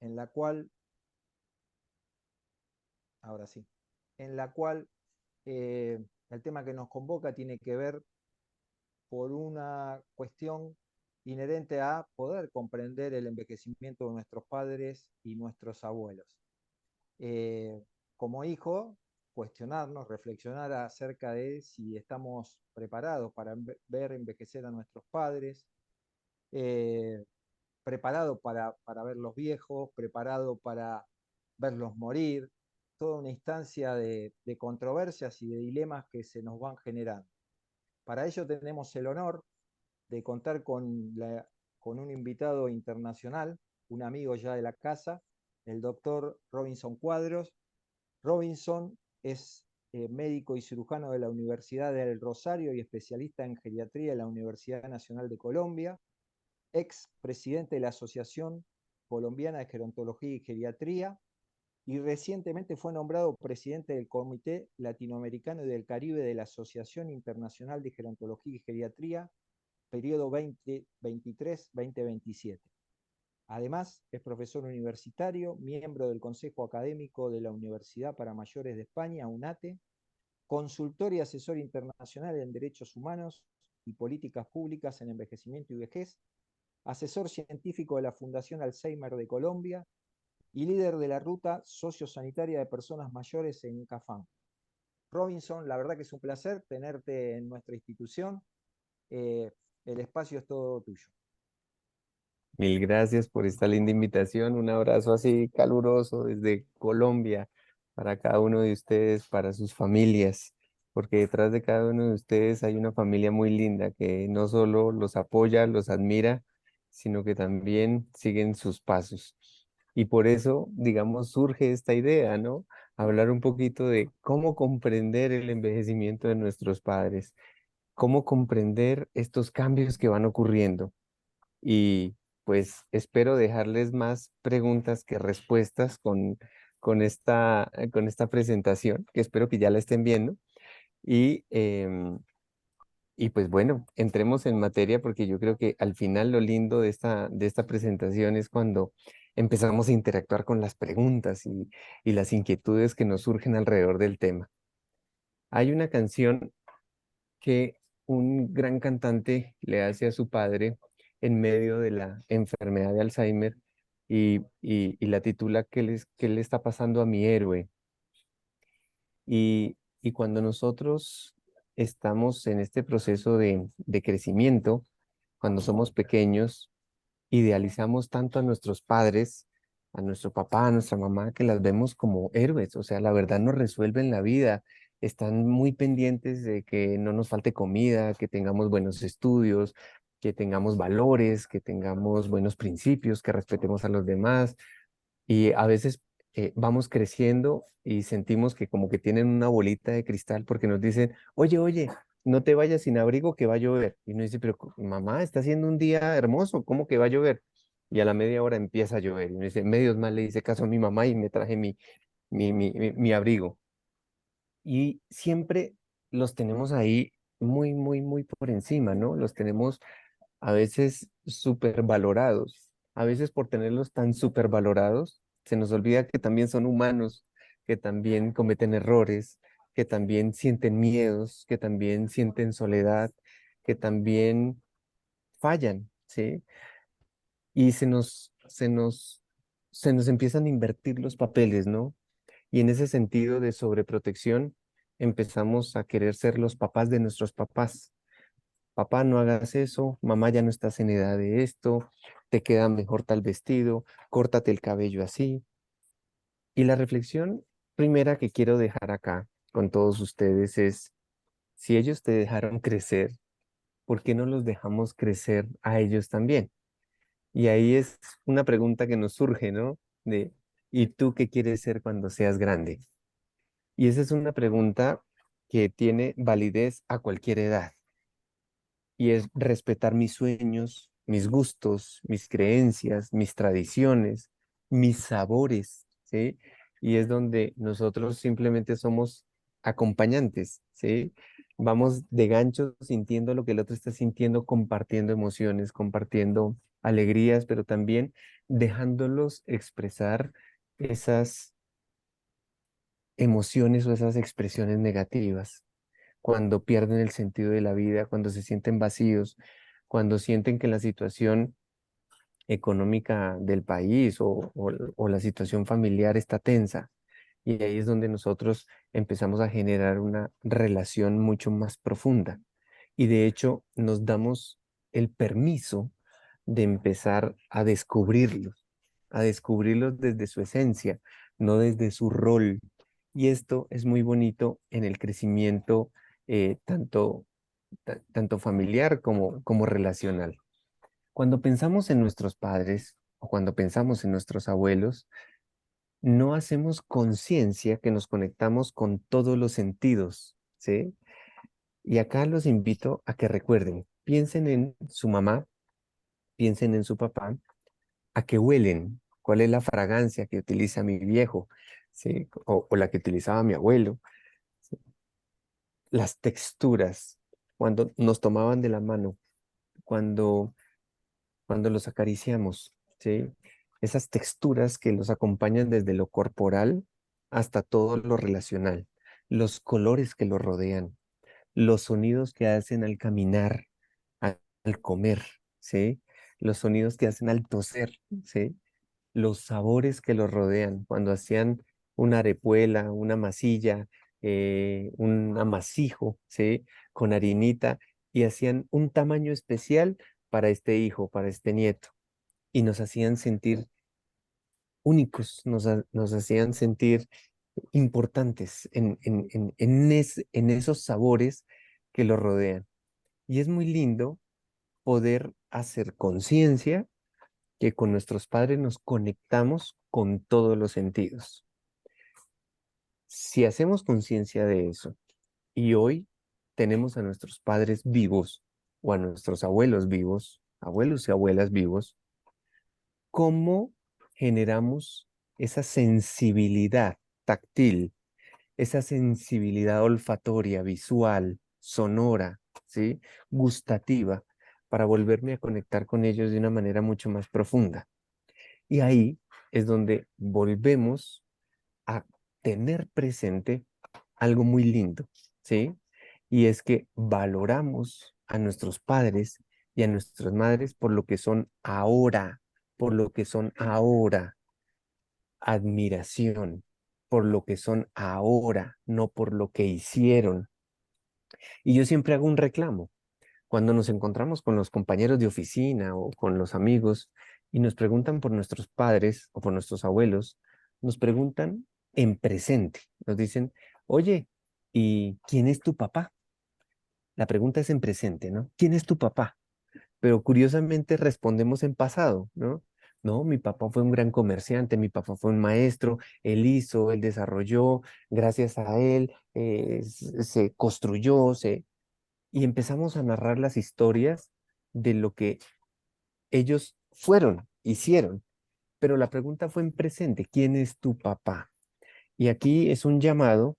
en la cual, ahora sí, en la cual el tema que nos convoca tiene que ver por una cuestión inherente a poder comprender el envejecimiento de nuestros padres y nuestros abuelos. Eh, Como hijo, cuestionarnos, reflexionar acerca de si estamos preparados para ver envejecer a nuestros padres, eh, preparado para verlos viejos, preparado para verlos morir, toda una instancia de controversias y de dilemas que se nos van generando. Para ello tenemos el honor de contar con un invitado internacional, un amigo ya de la casa, el doctor Robinson Cuadros. Robinson es médico y cirujano de la Universidad del Rosario y especialista en geriatría de la Universidad Nacional de Colombia, ex presidente de la Asociación Colombiana de Gerontología y Geriatría, y recientemente fue nombrado presidente del Comité Latinoamericano y del Caribe de la Asociación Internacional de Gerontología y Geriatría, periodo 2023-2027. Además, es profesor universitario, miembro del Consejo Académico de la Universidad para Mayores de España, UNATE, consultor y asesor internacional en derechos humanos y políticas públicas en envejecimiento y vejez, asesor científico de la Fundación Alzheimer de Colombia y líder de la ruta sociosanitaria de personas mayores en CAFAM. Robinson, la verdad que es un placer tenerte en nuestra institución. Eh, el espacio es todo tuyo. Mil gracias por esta linda invitación. Un abrazo así caluroso desde Colombia para cada uno de ustedes, para sus familias, porque detrás de cada uno de ustedes hay una familia muy linda que no solo los apoya, los admira, sino que también siguen sus pasos. Y por eso, digamos, surge esta idea, ¿no? Hablar un poquito de cómo comprender el envejecimiento de nuestros padres, cómo comprender estos cambios que van ocurriendo. Y pues espero dejarles más preguntas que respuestas con esta presentación, que espero que ya la estén viendo. Y, y pues bueno, entremos en materia porque yo creo que al final lo lindo de esta presentación es cuando empezamos a interactuar con las preguntas y las inquietudes que nos surgen alrededor del tema. Hay una canción que un gran cantante le hace a su padre en medio de la enfermedad de Alzheimer y la titula ¿Qué le está pasando a mi héroe? Y cuando nosotros estamos en este proceso de crecimiento, cuando somos pequeños, idealizamos tanto a nuestros padres, a nuestro papá, a nuestra mamá, que las vemos como héroes. O sea, la verdad nos resuelven la vida. Están muy pendientes de que no nos falte comida, que tengamos buenos estudios, que tengamos valores, que tengamos buenos principios, que respetemos a los demás. Y a veces vamos creciendo y sentimos que como que tienen una bolita de cristal porque nos dicen, oye, oye, no te vayas sin abrigo que va a llover. Y uno dice, pero mamá, está haciendo un día hermoso, ¿cómo que va a llover? Y a la media hora empieza a llover. Y uno dice, medios mal le hice caso a mi mamá y me traje mi abrigo. Y siempre los tenemos ahí muy, muy, muy por encima, ¿no? Los tenemos a veces supervalorados. A veces por tenerlos tan supervalorados, se nos olvida que también son humanos, que también cometen errores, que también sienten miedos, que también sienten soledad, que también fallan, ¿sí? Y se nos empiezan a invertir los papeles, ¿no? Y en ese sentido de sobreprotección, empezamos a querer ser los papás de nuestros papás. Papá, no hagas eso, mamá, ya no estás en edad de esto, te queda mejor tal vestido, córtate el cabello así. Y la reflexión primera que quiero dejar acá con todos ustedes es, si ellos te dejaron crecer, ¿por qué no los dejamos crecer a ellos también? Y ahí es una pregunta que nos surge, ¿no? De, ¿y tú qué quieres ser cuando seas grande? Y esa es una pregunta que tiene validez a cualquier edad. Y es respetar mis sueños, mis gustos, mis creencias, mis tradiciones, mis sabores, ¿sí? Y es donde nosotros simplemente somos acompañantes, ¿sí? Vamos de gancho sintiendo lo que el otro está sintiendo, compartiendo emociones, compartiendo alegrías, pero también dejándolos expresar esas emociones o esas expresiones negativas, cuando pierden el sentido de la vida, cuando se sienten vacíos, cuando sienten que la situación económica del país o la situación familiar está tensa. Y ahí es donde nosotros empezamos a generar una relación mucho más profunda. Y de hecho nos damos el permiso de empezar a descubrirlos desde su esencia, no desde su rol. Y esto es muy bonito en el crecimiento tanto familiar como relacional. Cuando pensamos en nuestros padres o cuando pensamos en nuestros abuelos, no hacemos conciencia que nos conectamos con todos los sentidos, ¿sí? Y acá los invito a que recuerden, piensen en su mamá, piensen en su papá, a que huelen cuál es la fragancia que utiliza mi viejo, ¿sí? O la que utilizaba mi abuelo, ¿sí? Las texturas, cuando nos tomaban de la mano, cuando los acariciamos, ¿sí? Esas texturas que los acompañan desde lo corporal hasta todo lo relacional, los colores que los rodean, los sonidos que hacen al caminar, al comer, ¿sí? Los sonidos que hacen al toser, ¿sí? Los sabores que los rodean, cuando hacían una arepuela, una masilla, un amasijo, ¿sí? Con harinita y hacían un tamaño especial para este hijo, para este nieto, y nos hacían sentir únicos, nos hacían sentir importantes en esos sabores que los rodean. Y es muy lindo poder hacer conciencia que con nuestros padres nos conectamos con todos los sentidos. Si hacemos conciencia de eso y hoy tenemos a nuestros padres vivos o a nuestros abuelos vivos, abuelos y abuelas vivos, ¿cómo generamos esa sensibilidad táctil, esa sensibilidad olfatoria, visual, sonora, ¿sí? Gustativa, para volverme a conectar con ellos de una manera mucho más profunda? Y ahí es donde volvemos a tener presente algo muy lindo, ¿sí? Y es que valoramos a nuestros padres y a nuestras madres por lo que son ahora, por lo que son ahora, admiración, por lo que son ahora, no por lo que hicieron. Y yo siempre hago un reclamo. Cuando nos encontramos con los compañeros de oficina o con los amigos y nos preguntan por nuestros padres o por nuestros abuelos, nos preguntan en presente. Nos dicen, oye, ¿y quién es tu papá? La pregunta es en presente, ¿no? ¿Quién es tu papá? Pero curiosamente respondemos en pasado, ¿no? No, mi papá fue un gran comerciante, mi papá fue un maestro, él hizo, él desarrolló, gracias a él se construyó, y empezamos a narrar las historias de lo que ellos fueron, hicieron. Pero la pregunta fue en presente, ¿quién es tu papá? Y aquí es un llamado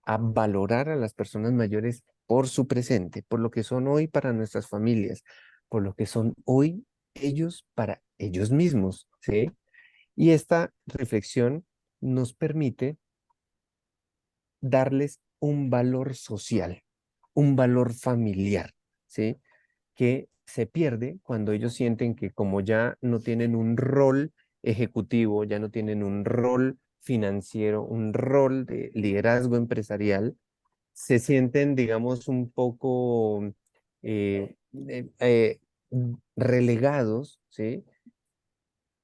a valorar a las personas mayores por su presente, por lo que son hoy para nuestras familias, por lo que son hoy ellos para ellos mismos, ¿sí? Y esta reflexión nos permite darles un valor social, un valor familiar, ¿sí? Que se pierde cuando ellos sienten que como ya no tienen un rol ejecutivo, ya no tienen un rol financiero, un rol de liderazgo empresarial, se sienten, digamos, un poco eh, eh, eh, relegados, ¿sí?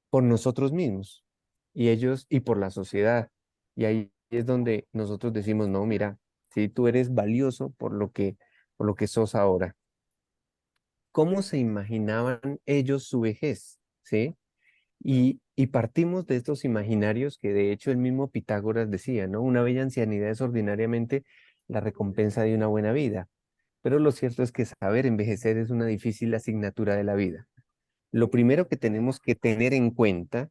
Por nosotros mismos y ellos y por la sociedad. Y ahí es donde nosotros decimos, no, mira, si tú eres valioso por lo que sos ahora. ¿Cómo se imaginaban ellos su vejez? ¿Sí? Y partimos de estos imaginarios que de hecho el mismo Pitágoras decía, ¿no? Una bella ancianidad es ordinariamente la recompensa de una buena vida. Pero lo cierto es que saber envejecer es una difícil asignatura de la vida. Lo primero que tenemos que tener en cuenta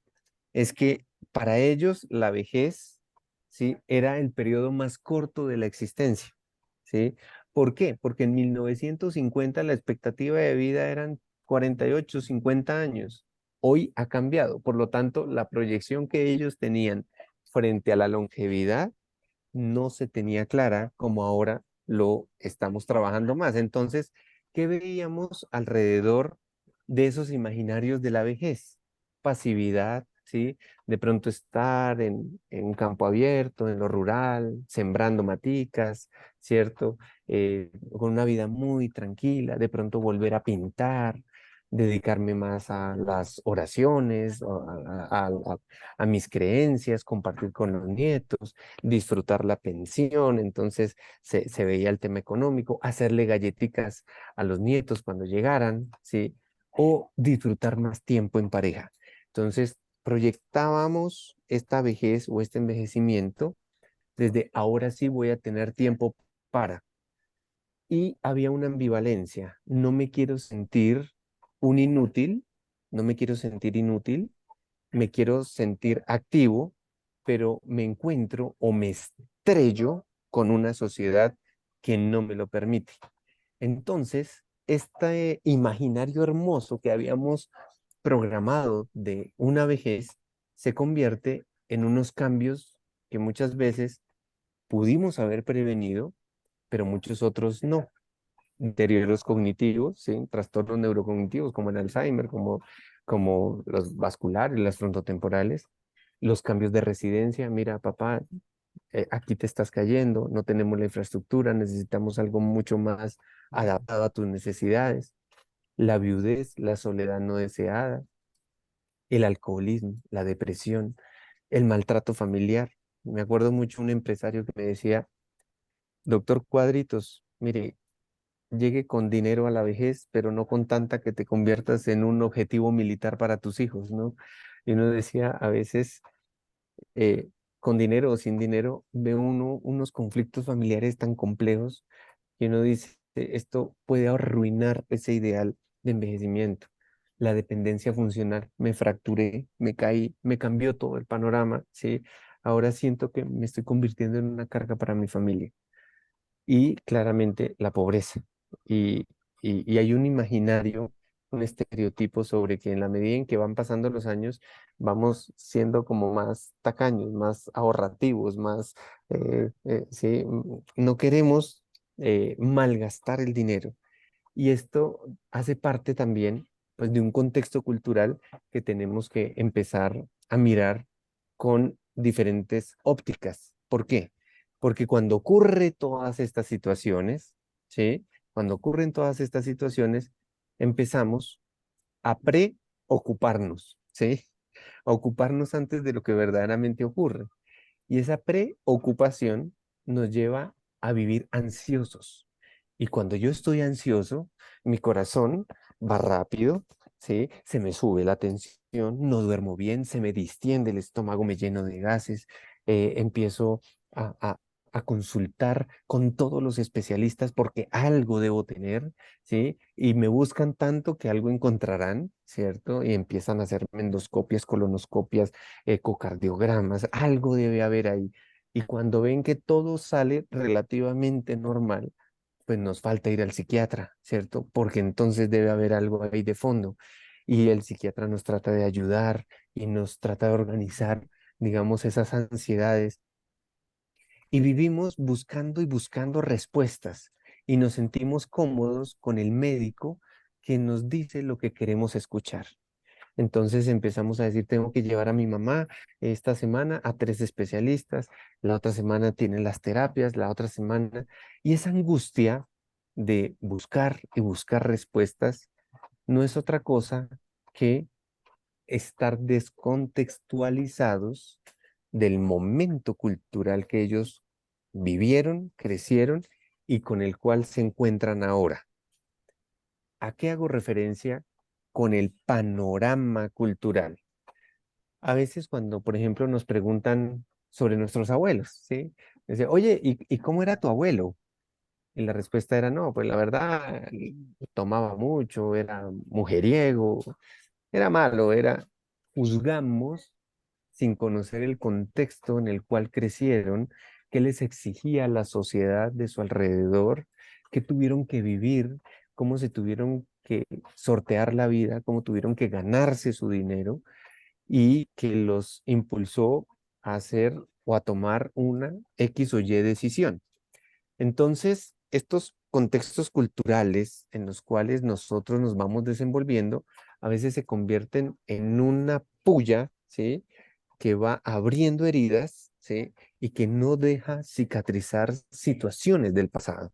es que para ellos la vejez, ¿sí? Era el periodo más corto de la existencia, ¿sí? ¿Por qué? Porque en 1950 la expectativa de vida eran 48, 50 años. Hoy ha cambiado. Por lo tanto, la proyección que ellos tenían frente a la longevidad no se tenía clara como ahora lo estamos trabajando más. Entonces, ¿qué veíamos alrededor de esos imaginarios de la vejez? Pasividad, ¿sí? De pronto estar en un campo abierto, en lo rural, sembrando maticas, ¿cierto? Con una vida muy tranquila, de pronto volver a pintar, dedicarme más a las oraciones, a mis creencias, compartir con los nietos, disfrutar la pensión. Entonces se veía el tema económico, hacerle galletitas a los nietos cuando llegaran, ¿sí? O disfrutar más tiempo en pareja. Entonces, proyectábamos esta vejez o este envejecimiento desde ahora sí voy a tener tiempo para. Y había una ambivalencia. No me quiero sentir un inútil, no me quiero sentir inútil, me quiero sentir activo, pero me encuentro o me estrello con una sociedad que no me lo permite. Entonces, este imaginario hermoso que habíamos programado de una vejez se convierte en unos cambios que muchas veces pudimos haber prevenido, pero muchos otros no. Deterioros cognitivos, ¿sí? Trastornos neurocognitivos como el Alzheimer, como los vasculares, las frontotemporales, los cambios de residencia. Mira, papá, aquí te estás cayendo, no tenemos la infraestructura, necesitamos algo mucho más adaptado a tus necesidades. La viudez, la soledad no deseada, el alcoholismo, la depresión, el maltrato familiar. Me acuerdo mucho un empresario que me decía, doctor Cuadritos, mire, llegue con dinero a la vejez, pero no con tanta que te conviertas en un objetivo militar para tus hijos, ¿no? Y uno decía, a veces, eh, con dinero o sin dinero, ve uno unos conflictos familiares tan complejos que uno dice, esto puede arruinar ese ideal de envejecimiento. La dependencia funcional, me fracturé, me caí, me cambió todo el panorama, ¿sí? Ahora siento que me estoy convirtiendo en una carga para mi familia y claramente la pobreza. Y, y hay un imaginario, un estereotipo sobre que en la medida en que van pasando los años, vamos siendo como más tacaños, más ahorrativos, más, sí, no queremos malgastar el dinero. Y esto hace parte también, pues, de un contexto cultural que tenemos que empezar a mirar con diferentes ópticas. ¿Por qué? Porque cuando ocurre todas estas situaciones, ¿sí? Cuando ocurren todas estas situaciones, empezamos a preocuparnos, ¿sí? A ocuparnos antes de lo que verdaderamente ocurre. Y esa preocupación nos lleva a vivir ansiosos. Y cuando yo estoy ansioso, mi corazón va rápido, ¿sí? Se me sube la tensión, no duermo bien, se me distiende el estómago, me lleno de gases, empiezo a, a- a consultar con todos los especialistas porque algo debo tener, ¿sí? Y me buscan tanto que algo encontrarán, ¿cierto? Y empiezan a hacer endoscopias, colonoscopias, ecocardiogramas, algo debe haber ahí. Y cuando ven que todo sale relativamente normal, pues nos falta ir al psiquiatra, ¿cierto? Porque entonces debe haber algo ahí de fondo. Y el psiquiatra nos trata de ayudar y nos trata de organizar, digamos, esas ansiedades. Y vivimos buscando y buscando respuestas y nos sentimos cómodos con el médico que nos dice lo que queremos escuchar. Entonces empezamos a decir, tengo que llevar a mi mamá esta semana a 3 especialistas, la otra semana tienen las terapias, la otra semana, y esa angustia de buscar y buscar respuestas no es otra cosa que estar descontextualizados del momento cultural que ellos vivieron, crecieron y con el cual se encuentran ahora. ¿A qué hago referencia con el panorama cultural? A veces cuando, por ejemplo, nos preguntan sobre nuestros abuelos, ¿sí? Dice, oye, ¿y cómo era tu abuelo? Y la respuesta era, no, pues la verdad, tomaba mucho, era mujeriego, era malo, era... Juzgamos sin conocer el contexto en el cual crecieron, qué les exigía la sociedad de su alrededor, qué tuvieron que vivir, cómo se tuvieron que sortear la vida, cómo tuvieron que ganarse su dinero y que los impulsó a hacer o a tomar una X o Y decisión. Entonces, estos contextos culturales en los cuales nosotros nos vamos desenvolviendo, a veces se convierten en una puya, ¿sí? Que va abriendo heridas, ¿sí? Y que no deja cicatrizar situaciones del pasado.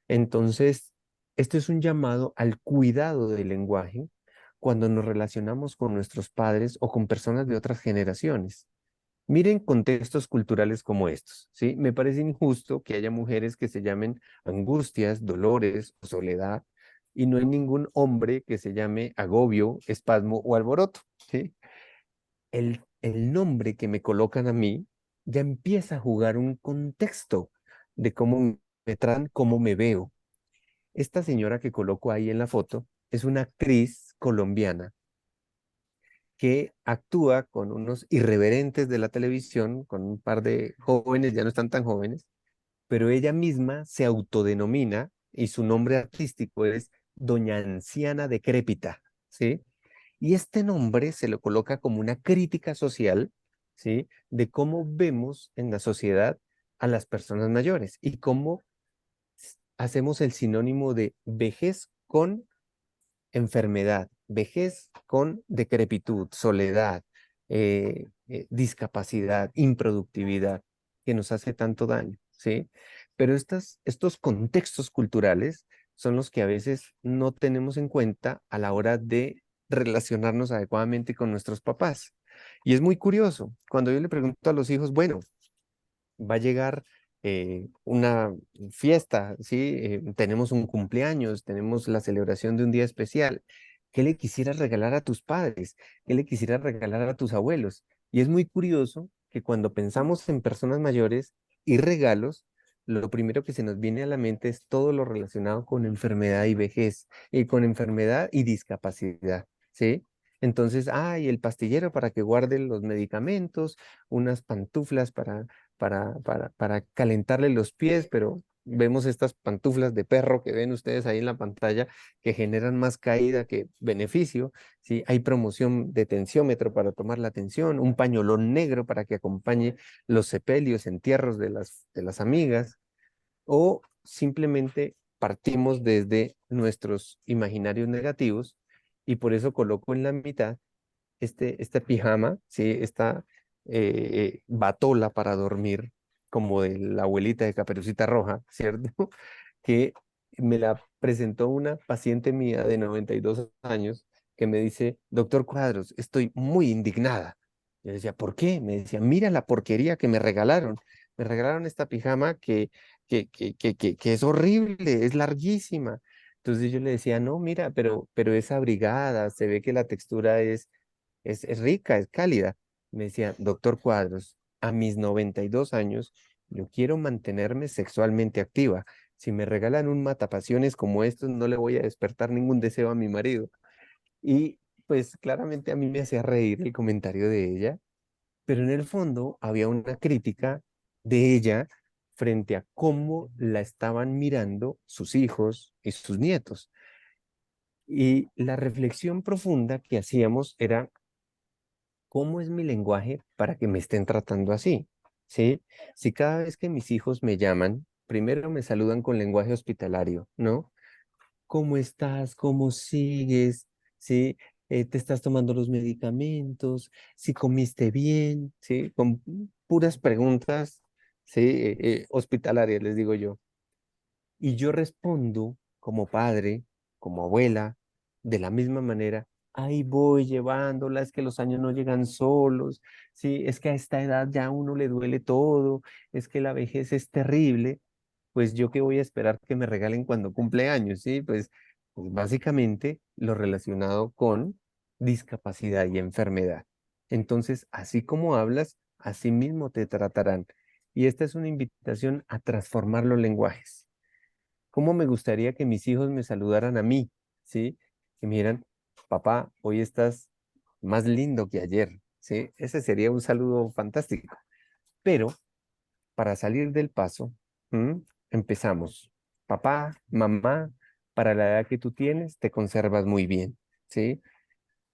Entonces, esto es un llamado al cuidado del lenguaje cuando nos relacionamos con nuestros padres o con personas de otras generaciones. Miren contextos culturales como estos, ¿sí? Me parece injusto que haya mujeres que se llamen angustias, dolores o soledad, y no hay ningún hombre que se llame agobio, espasmo o alboroto, ¿sí? El nombre que me colocan a mí ya empieza a jugar un contexto de cómo me tratan, cómo me veo. Esta señora que coloco ahí en la foto es una actriz colombiana que actúa con unos irreverentes de la televisión, con un par de jóvenes, ya no están tan jóvenes, pero ella misma se autodenomina y su nombre artístico es Doña Anciana Decrépita, ¿sí? Y este nombre se lo coloca como una crítica social, ¿sí? De cómo vemos en la sociedad a las personas mayores y cómo hacemos el sinónimo de vejez con enfermedad, vejez con decrepitud, soledad, discapacidad, improductividad, que nos hace tanto daño, ¿sí? Pero estos contextos culturales son los que a veces no tenemos en cuenta a la hora de relacionarnos adecuadamente con nuestros papás. Y es muy curioso, cuando yo le pregunto a los hijos, bueno, va a llegar una fiesta, ¿sí? Tenemos un cumpleaños, tenemos la celebración de un día especial. ¿Qué le quisieras regalar a tus padres? ¿Qué le quisieras regalar a tus abuelos? Y es muy curioso que cuando pensamos en personas mayores y regalos, lo primero que se nos viene a la mente es todo lo relacionado con enfermedad y vejez, y con enfermedad y discapacidad, ¿sí? Entonces, ay, el pastillero para que guarde los medicamentos, unas pantuflas para calentarle los pies, pero vemos estas pantuflas de perro que ven ustedes ahí en la pantalla que generan más caída que beneficio, ¿sí? Hay promoción de tensiómetro para tomar la tensión, un pañolón negro para que acompañe los sepelios, entierros de las amigas, o simplemente partimos desde nuestros imaginarios negativos y por eso coloco en la mitad este pijama, ¿sí? Esta batola para dormir, como de la abuelita de Caperucita Roja, ¿cierto? Que me la presentó una paciente mía de 92 años que me dice, doctor Cuadros, estoy muy indignada. Yo decía, ¿por qué? Me decía, mira la porquería que me regalaron. Me regalaron esta pijama que es horrible, es larguísima. Entonces yo le decía, no, mira, pero es abrigada, se ve que la textura es rica, es cálida. Me decía, doctor Cuadros, a mis 92 años, yo quiero mantenerme sexualmente activa. Si me regalan un matapasiones como estos, no le voy a despertar ningún deseo a mi marido. Y pues claramente a mí me hacía reír el comentario de ella, pero en el fondo había una crítica de ella frente a cómo la estaban mirando sus hijos y sus nietos. Y la reflexión profunda que hacíamos era ¿cómo es mi lenguaje para que me estén tratando así? ¿Sí? Si cada vez que mis hijos me llaman, primero me saludan con lenguaje hospitalario, ¿no? ¿Cómo estás? ¿Cómo sigues? ¿Sí? ¿Te estás tomando los medicamentos? ¿Si comiste bien? ¿Sí? Con puras preguntas, ¿sí? Hospitalarias, les digo yo. Y yo respondo como padre, como abuela, de la misma manera, ahí voy llevándola, es que los años no llegan solos, sí, es que a esta edad ya a uno le duele todo, es que la vejez es terrible, pues yo qué voy a esperar que me regalen cuando cumple años, sí, pues básicamente lo relacionado con discapacidad y enfermedad. Entonces, así como hablas, así mismo te tratarán. Y esta es una invitación a transformar los lenguajes. ¿Cómo me gustaría que mis hijos me saludaran a mí? ¿Sí? Que me dijeran, papá, hoy estás más lindo que ayer. ¿Sí? Ese sería un saludo fantástico. Pero para salir del paso, ¿m? Empezamos. Papá, mamá, para la edad que tú tienes, te conservas muy bien, ¿sí?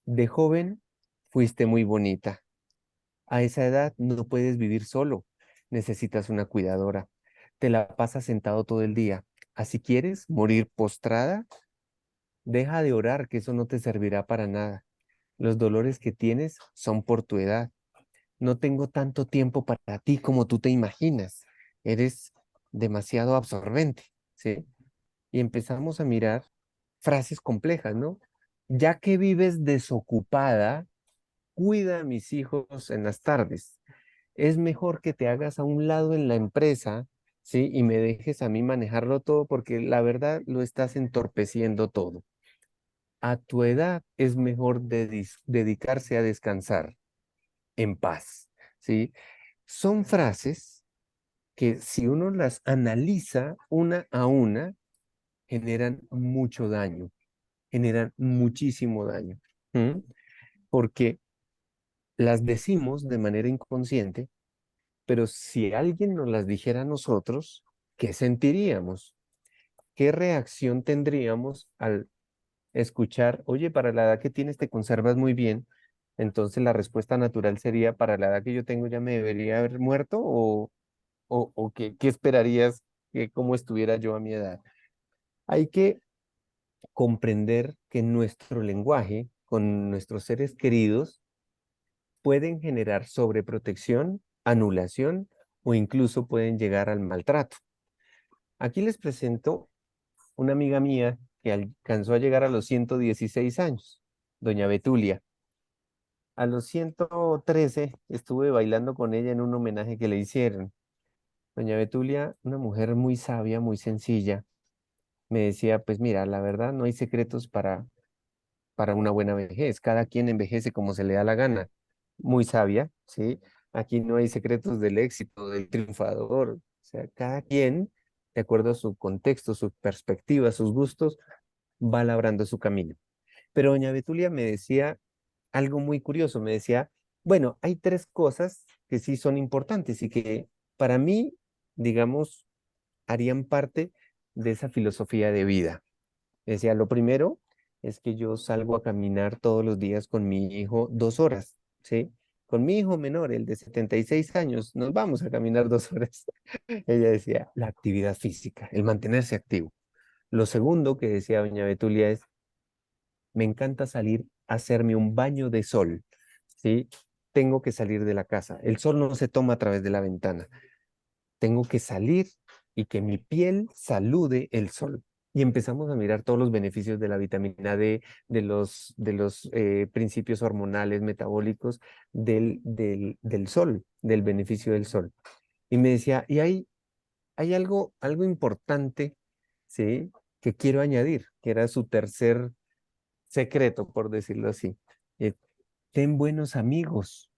De joven, fuiste muy bonita. A esa edad no puedes vivir solo, necesitas una cuidadora. Te la pasas sentado todo el día. Así quieres morir postrada, deja de orar, que eso no te servirá para nada. Los dolores que tienes son por tu edad. No tengo tanto tiempo para ti como tú te imaginas. Eres demasiado absorbente, ¿sí? Y empezamos a mirar frases complejas, ¿no? Ya que vives desocupada, cuida a mis hijos en las tardes. Es mejor que te hagas a un lado en la empresa, ¿sí? Y me dejes a mí manejarlo todo porque la verdad lo estás entorpeciendo todo. A tu edad es mejor dedicarse a descansar en paz, ¿sí? Son frases que si uno las analiza una a una, generan mucho daño, generan muchísimo daño. ¿M? Porque las decimos de manera inconsciente, pero si alguien nos las dijera a nosotros, ¿qué sentiríamos? ¿Qué reacción tendríamos al escuchar, oye, para la edad que tienes te conservas muy bien? Entonces la respuesta natural sería, para la edad que yo tengo ya me debería haber muerto o qué esperarías que cómo estuviera yo a mi edad. Hay que comprender que nuestro lenguaje con nuestros seres queridos pueden generar sobreprotección, anulación o incluso pueden llegar al maltrato. Aquí les presento una amiga mía que alcanzó a llegar a los 116 años, doña Betulia. A los 113 estuve bailando con ella en un homenaje que le hicieron. Doña Betulia, una mujer muy sabia, muy sencilla, me decía, pues mira, la verdad no hay secretos para una buena vejez. Cada quien envejece como se le da la gana. Muy sabia, ¿sí? Aquí no hay secretos del éxito, del triunfador. O sea, cada quien, de acuerdo a su contexto, su perspectiva, sus gustos, va labrando su camino. Pero doña Betulia me decía algo muy curioso. Me decía, bueno, hay tres cosas que sí son importantes y que para mí, digamos, harían parte de esa filosofía de vida. Decía, lo primero es que yo salgo a caminar todos los días con mi hijo 2 horas, ¿sí? Con mi hijo menor, el de 76 años, nos vamos a caminar 2 horas. Ella decía, la actividad física, el mantenerse activo. Lo segundo que decía doña Betulia es, me encanta salir a hacerme un baño de sol, ¿sí? Tengo que salir de la casa. El sol no se toma a través de la ventana. Tengo que salir y que mi piel salude el sol. Y empezamos a mirar todos los beneficios de la vitamina D, de los principios hormonales, metabólicos del sol, del beneficio del sol. Y me decía, y hay algo importante, ¿sí? Que quiero añadir, que era su tercer secreto, por decirlo así. Eh, ten buenos amigos,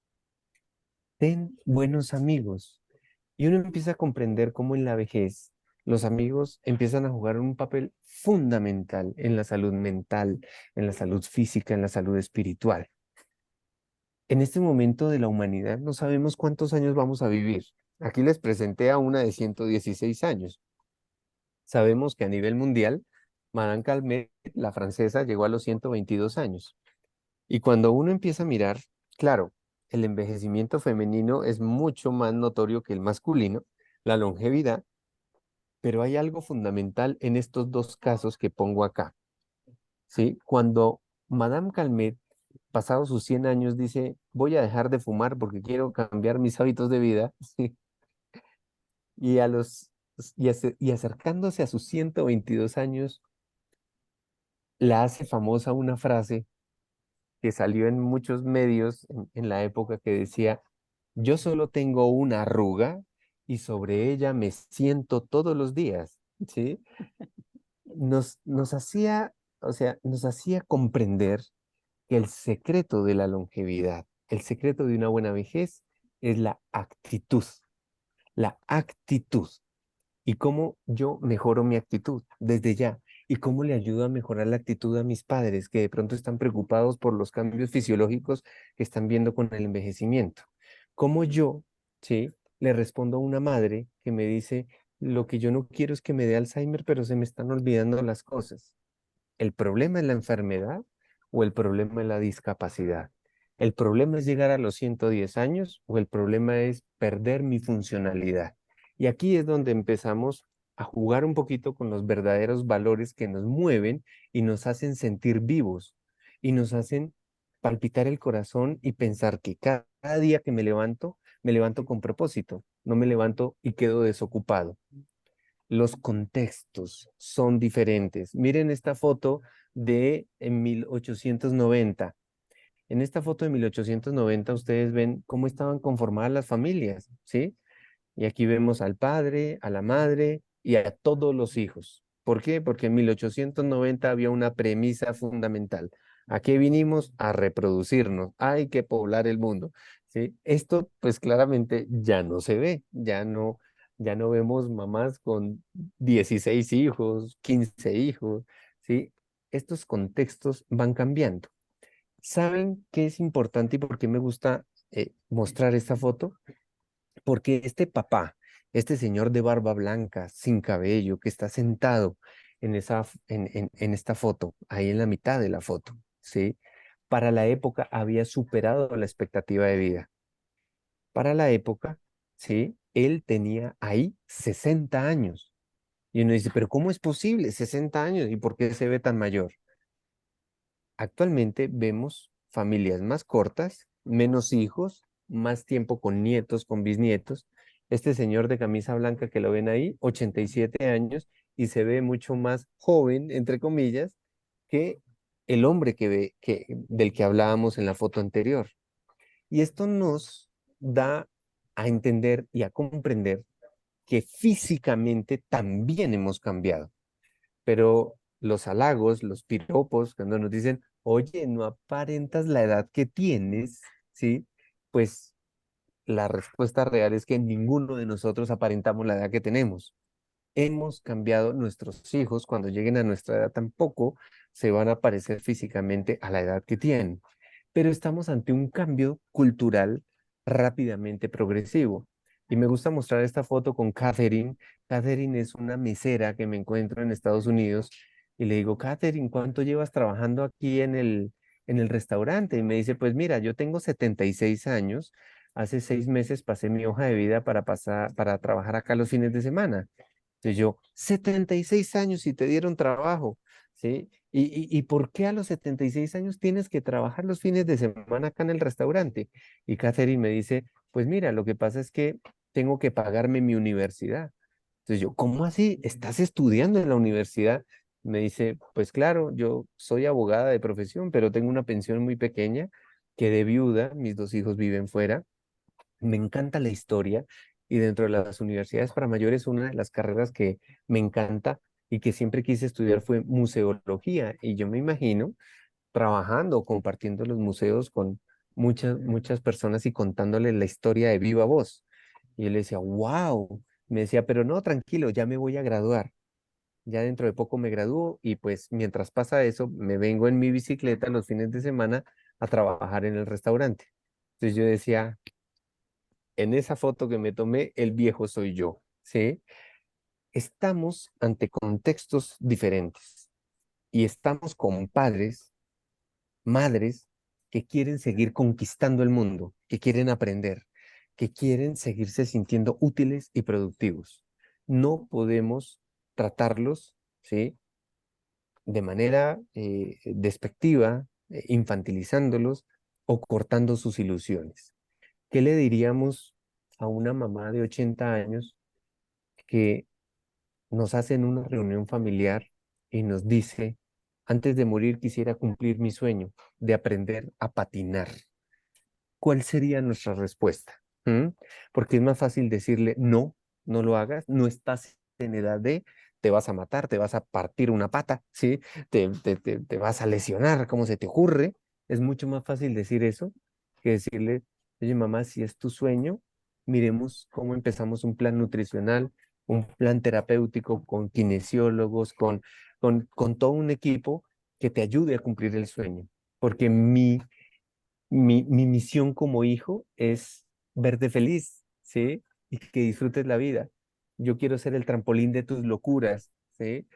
ten buenos amigos. Y uno empieza a comprender cómo en la vejez los amigos empiezan a jugar un papel fundamental en la salud mental, en la salud física, en la salud espiritual. En este momento de la humanidad no sabemos cuántos años vamos a vivir. Aquí les presenté a una de 116 años. Sabemos que a nivel mundial, Madame Calmet, la francesa, llegó a los 122 años. Y cuando uno empieza a mirar, claro, el envejecimiento femenino es mucho más notorio que el masculino, la longevidad, pero hay algo fundamental en estos dos casos que pongo acá, ¿sí? Cuando Madame Calmet, pasados sus 100 años, dice, voy a dejar de fumar porque quiero cambiar mis hábitos de vida, ¿sí? Y, y acercándose a sus 122 años, la hace famosa una frase que salió en muchos medios en la época que decía, yo solo tengo una arruga y sobre ella me siento todos los días, ¿sí? Nos hacía, o sea, nos hacía comprender que el secreto de la longevidad, el secreto de una buena vejez es la actitud, la actitud. ¿Y cómo yo mejoro mi actitud desde ya? ¿Y cómo le ayudo a mejorar la actitud a mis padres que de pronto están preocupados por los cambios fisiológicos que están viendo con el envejecimiento? ¿Cómo yo, sí, le respondo a una madre que me dice, lo que yo no quiero es que me dé Alzheimer, pero se me están olvidando las cosas. ¿El problema es la enfermedad o el problema es la discapacidad? ¿El problema es llegar a los 110 años o el problema es perder mi funcionalidad? Y aquí es donde empezamos a jugar un poquito con los verdaderos valores que nos mueven y nos hacen sentir vivos y nos hacen palpitar el corazón y pensar que cada día que me levanto con propósito, no me levanto y quedo desocupado. Los contextos son diferentes. Miren esta foto de en 1890. En esta foto de 1890 ustedes ven cómo estaban conformadas las familias, ¿sí? Y aquí vemos al padre, a la madre y a todos los hijos. ¿Por qué? Porque en 1890 había una premisa fundamental. ¿A qué vinimos? A reproducirnos. Hay que poblar el mundo, ¿sí? Esto pues claramente ya no se ve, ya no vemos mamás con 16 hijos, 15 hijos, ¿sí? Estos contextos van cambiando. ¿Saben qué es importante y por qué me gusta mostrar esta foto? Porque este papá, este señor de barba blanca, sin cabello, que está sentado en esta foto, ahí en la mitad de la foto, ¿sí? Para la época había superado la expectativa de vida. Para la época, ¿sí? Él tenía ahí 60 años. Y uno dice, pero ¿cómo es posible 60 años? ¿Y por qué se ve tan mayor? Actualmente vemos familias más cortas, menos hijos, más tiempo con nietos, con bisnietos. Este señor de camisa blanca que lo ven ahí, 87 años, y se ve mucho más joven, entre comillas, que el hombre del que hablábamos en la foto anterior. Y esto nos da a entender y a comprender que físicamente también hemos cambiado, pero los halagos, los piropos, cuando nos dicen, oye, no aparentas la edad que tienes, ¿sí? Pues la respuesta real es que ninguno de nosotros aparentamos la edad que tenemos. Hemos cambiado. Nuestros hijos, cuando lleguen a nuestra edad, tampoco se van a parecer físicamente a la edad que tienen. Pero estamos ante un cambio cultural rápidamente progresivo. Y me gusta mostrar esta foto con Catherine. Catherine es una mesera que me encuentro en Estados Unidos y le digo, Catherine, ¿cuánto llevas trabajando aquí en el restaurante? Y me dice, pues mira, yo tengo 76 años. Hace 6 meses pasé mi hoja de vida para trabajar acá los fines de semana. Entonces yo, 76 años y te dieron trabajo, ¿sí? ¿Y por qué a los 76 años tienes que trabajar los fines de semana acá en el restaurante? Y Catherine me dice, pues mira, lo que pasa es que tengo que pagarme mi universidad. Entonces yo, ¿cómo así? ¿Estás estudiando en la universidad? Me dice, pues claro, yo soy abogada de profesión, pero tengo una pensión muy pequeña, quedé viuda, mis 2 hijos viven fuera. Me encanta la historia y dentro de las universidades para mayores, una de las carreras que me encanta y que siempre quise estudiar fue museología. Y yo me imagino trabajando, compartiendo los museos con muchas personas y contándoles la historia de viva voz. Y yo le decía, wow. Me decía, pero no, tranquilo, ya me voy a graduar. Ya dentro de poco me gradúo y pues mientras pasa eso, me vengo en mi bicicleta los fines de semana a trabajar en el restaurante. Entonces yo decía, en esa foto que me tomé, el viejo soy yo, ¿sí? Estamos ante contextos diferentes y estamos con padres, madres que quieren seguir conquistando el mundo, que quieren aprender, que quieren seguirse sintiendo útiles y productivos. No podemos tratarlos, ¿sí? De manera despectiva, infantilizándolos o cortando sus ilusiones. ¿Qué le diríamos a una mamá de 80 años que nos hace en una reunión familiar y nos dice, antes de morir quisiera cumplir mi sueño de aprender a patinar? ¿Cuál sería nuestra respuesta? ¿Mm? Porque es más fácil decirle, no, no lo hagas, no estás en edad de, te vas a matar, te vas a partir una pata, ¿sí? Te vas a lesionar, ¿cómo se te ocurre? Es mucho más fácil decir eso que decirle, oye mamá, si es tu sueño, miremos cómo empezamos un plan nutricional, un plan terapéutico con kinesiólogos, con todo un equipo que te ayude a cumplir el sueño. Porque mi misión como hijo es verte feliz, ¿sí? Y que disfrutes la vida. yo quiero ser el trampolín de tus locuras, ¿sí?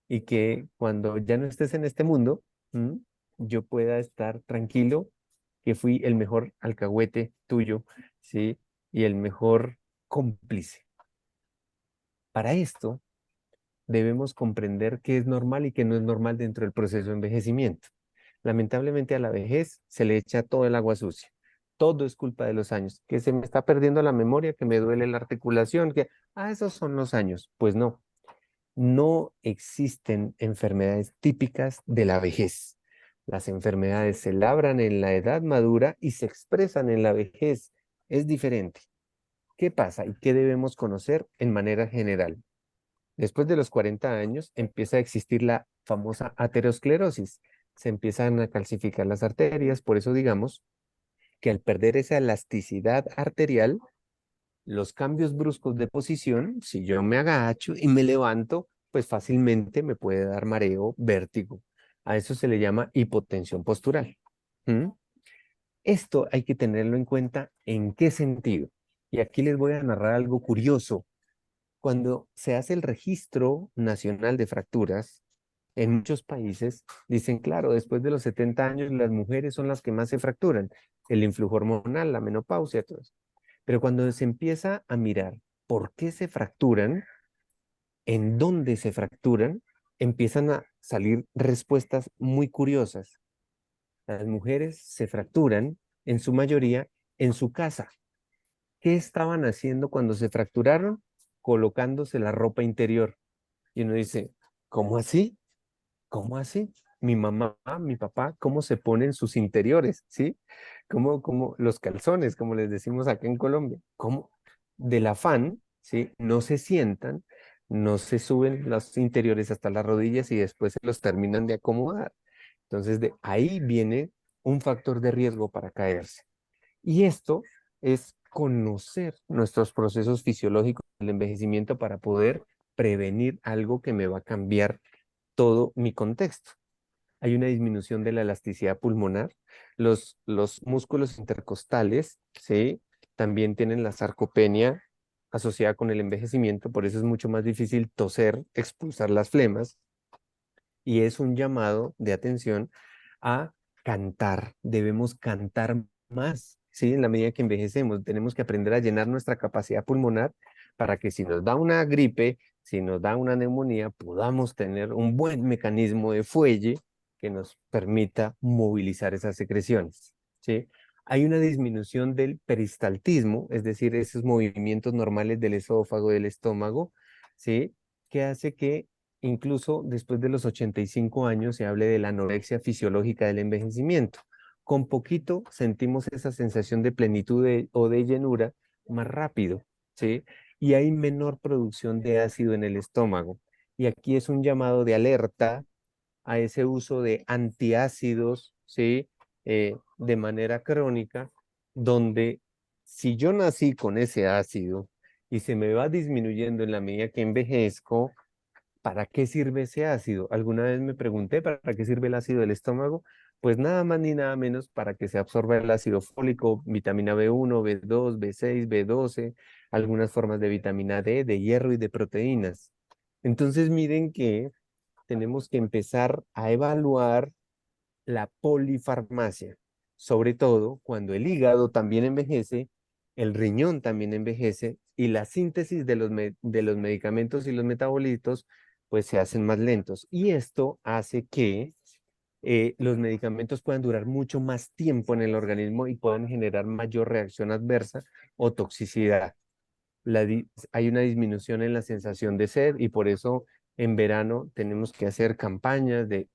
Y que cuando ya no estés en este mundo, ¿m? Yo pueda estar tranquilo que fui el mejor alcahuete tuyo, ¿sí? Y el mejor cómplice. Para esto debemos comprender qué es normal y qué no es normal dentro del proceso de envejecimiento. Lamentablemente a la vejez se le echa todo el agua sucia. Todo es culpa de los años, que se me está perdiendo la memoria, que me duele la articulación, que, esos son los años. Pues no, no existen enfermedades típicas de la vejez. Las enfermedades se labran en la edad madura y se expresan en la vejez. Es diferente. ¿Qué pasa y qué debemos conocer en manera general? Después de los 40 años empieza a existir la famosa aterosclerosis. Se empiezan a calcificar las arterias, por eso digamos que al perder esa elasticidad arterial, los cambios bruscos de posición, si yo me agacho y me levanto, pues fácilmente me puede dar mareo, vértigo. A eso se le llama hipotensión postural. ¿Mm? Esto hay que tenerlo en cuenta en qué sentido. Y aquí les voy a narrar algo curioso. Cuando se hace el registro nacional de fracturas, en muchos países dicen, claro, después de los 70 años las mujeres son las que más se fracturan, el influjo hormonal, la menopausia, todo eso. Pero cuando se empieza a mirar por qué se fracturan, en dónde se fracturan, empiezan a salir respuestas muy curiosas. Las mujeres se fracturan, en su mayoría, en su casa. ¿Qué estaban haciendo cuando se fracturaron? Colocándose la ropa interior. Y uno dice, ¿cómo así? ¿Cómo así? Mi mamá, mi papá, ¿cómo se ponen sus interiores? ¿Sí? ¿Cómo los calzones, como les decimos acá en Colombia? ¿Cómo? Del afán, ¿sí? No se sientan, no se suben los interiores hasta las rodillas y después se los terminan de acomodar. Entonces, de ahí viene un factor de riesgo para caerse. Y esto es conocer nuestros procesos fisiológicos del envejecimiento para poder prevenir algo que me va a cambiar todo mi contexto. Hay una disminución de la elasticidad pulmonar. Los músculos intercostales, ¿sí? También tienen la sarcopenia asociada con el envejecimiento, por eso es mucho más difícil toser, expulsar las flemas, y es un llamado de atención a cantar. Debemos cantar más, ¿sí? En la medida que envejecemos, tenemos que aprender a llenar nuestra capacidad pulmonar para que si nos da una gripe, si nos da una neumonía, podamos tener un buen mecanismo de fuelle que nos permita movilizar esas secreciones, ¿sí? Hay una disminución del peristaltismo, es decir, esos movimientos normales del esófago, del estómago, ¿sí? Que hace que incluso después de los 85 años se hable de la anorexia fisiológica del envejecimiento. Con poquito sentimos esa sensación de plenitud o de llenura más rápido, ¿sí? Y hay menor producción de ácido en el estómago. Y aquí es un llamado de alerta a ese uso de antiácidos, ¿sí? De manera crónica, donde si yo nací con ese ácido y se me va disminuyendo en la medida que envejezco, ¿para qué sirve ese ácido? Alguna vez me pregunté, ¿para qué sirve el ácido del estómago? Pues nada más ni nada menos para que se absorba el ácido fólico, vitamina B1, B2, B6, B12, algunas formas de vitamina D, de hierro y de proteínas. Entonces miren que tenemos que empezar a evaluar la polifarmacia, sobre todo cuando el hígado también envejece, el riñón también envejece y la síntesis de los medicamentos y los metabolitos pues se hacen más lentos. Y esto hace que los medicamentos puedan durar mucho más tiempo en el organismo y puedan generar mayor reacción adversa o toxicidad. Hay una disminución en la sensación de sed y por eso en verano tenemos que hacer campañas de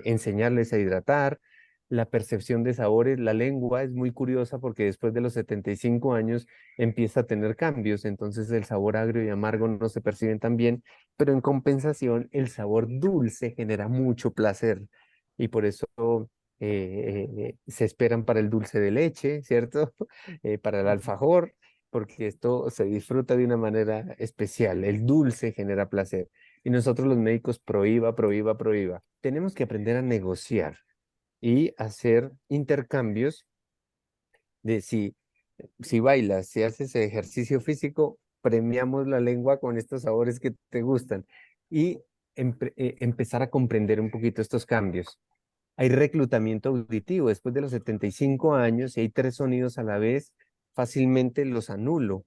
enseñarles a hidratar. La percepción de sabores, la lengua es muy curiosa porque después de los 75 años empieza a tener cambios, entonces el sabor agrio y amargo no se perciben tan bien, pero en compensación el sabor dulce genera mucho placer y por eso se esperan para el dulce de leche, ¿cierto? Para el alfajor porque esto se disfruta de una manera especial. El dulce genera placer. Y nosotros los médicos prohíba, prohíba, prohíba. Tenemos que aprender a negociar y hacer intercambios de si bailas, si haces ejercicio físico, premiamos la lengua con estos sabores que te gustan y empezar a comprender un poquito estos cambios. Hay reclutamiento auditivo. Después de los 75 años, si hay tres sonidos a la vez, fácilmente los anulo.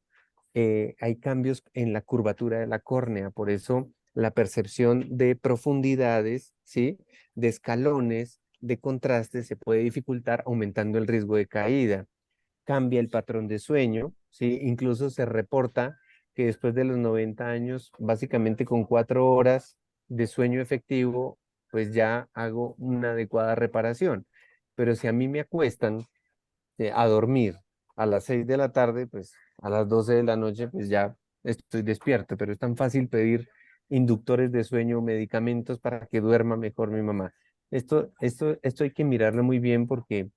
Hay cambios en la curvatura de la córnea, por eso la percepción de profundidades, ¿sí? De escalones, de contrastes se puede dificultar aumentando el riesgo de caída. Cambia el patrón de sueño, ¿sí? Incluso se reporta que después de los 90 años, básicamente con 4 horas de sueño efectivo, pues ya hago una adecuada reparación. Pero si a mí me acuestan a dormir a las 6 de la tarde, pues a las 12 de la noche, pues ya estoy despierto, pero es tan fácil pedir inductores de sueño, medicamentos para que duerma mejor mi mamá. Esto hay que mirarlo muy bien porque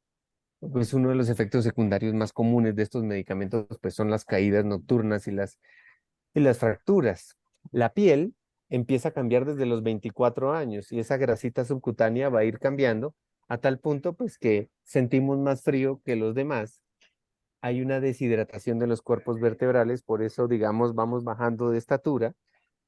pues uno de los efectos secundarios más comunes de estos medicamentos pues son las caídas nocturnas y las fracturas. La piel empieza a cambiar desde los 24 años y esa grasita subcutánea va a ir cambiando a tal punto pues que sentimos más frío que los demás. Hay una deshidratación de los cuerpos vertebrales, por eso digamos vamos bajando de estatura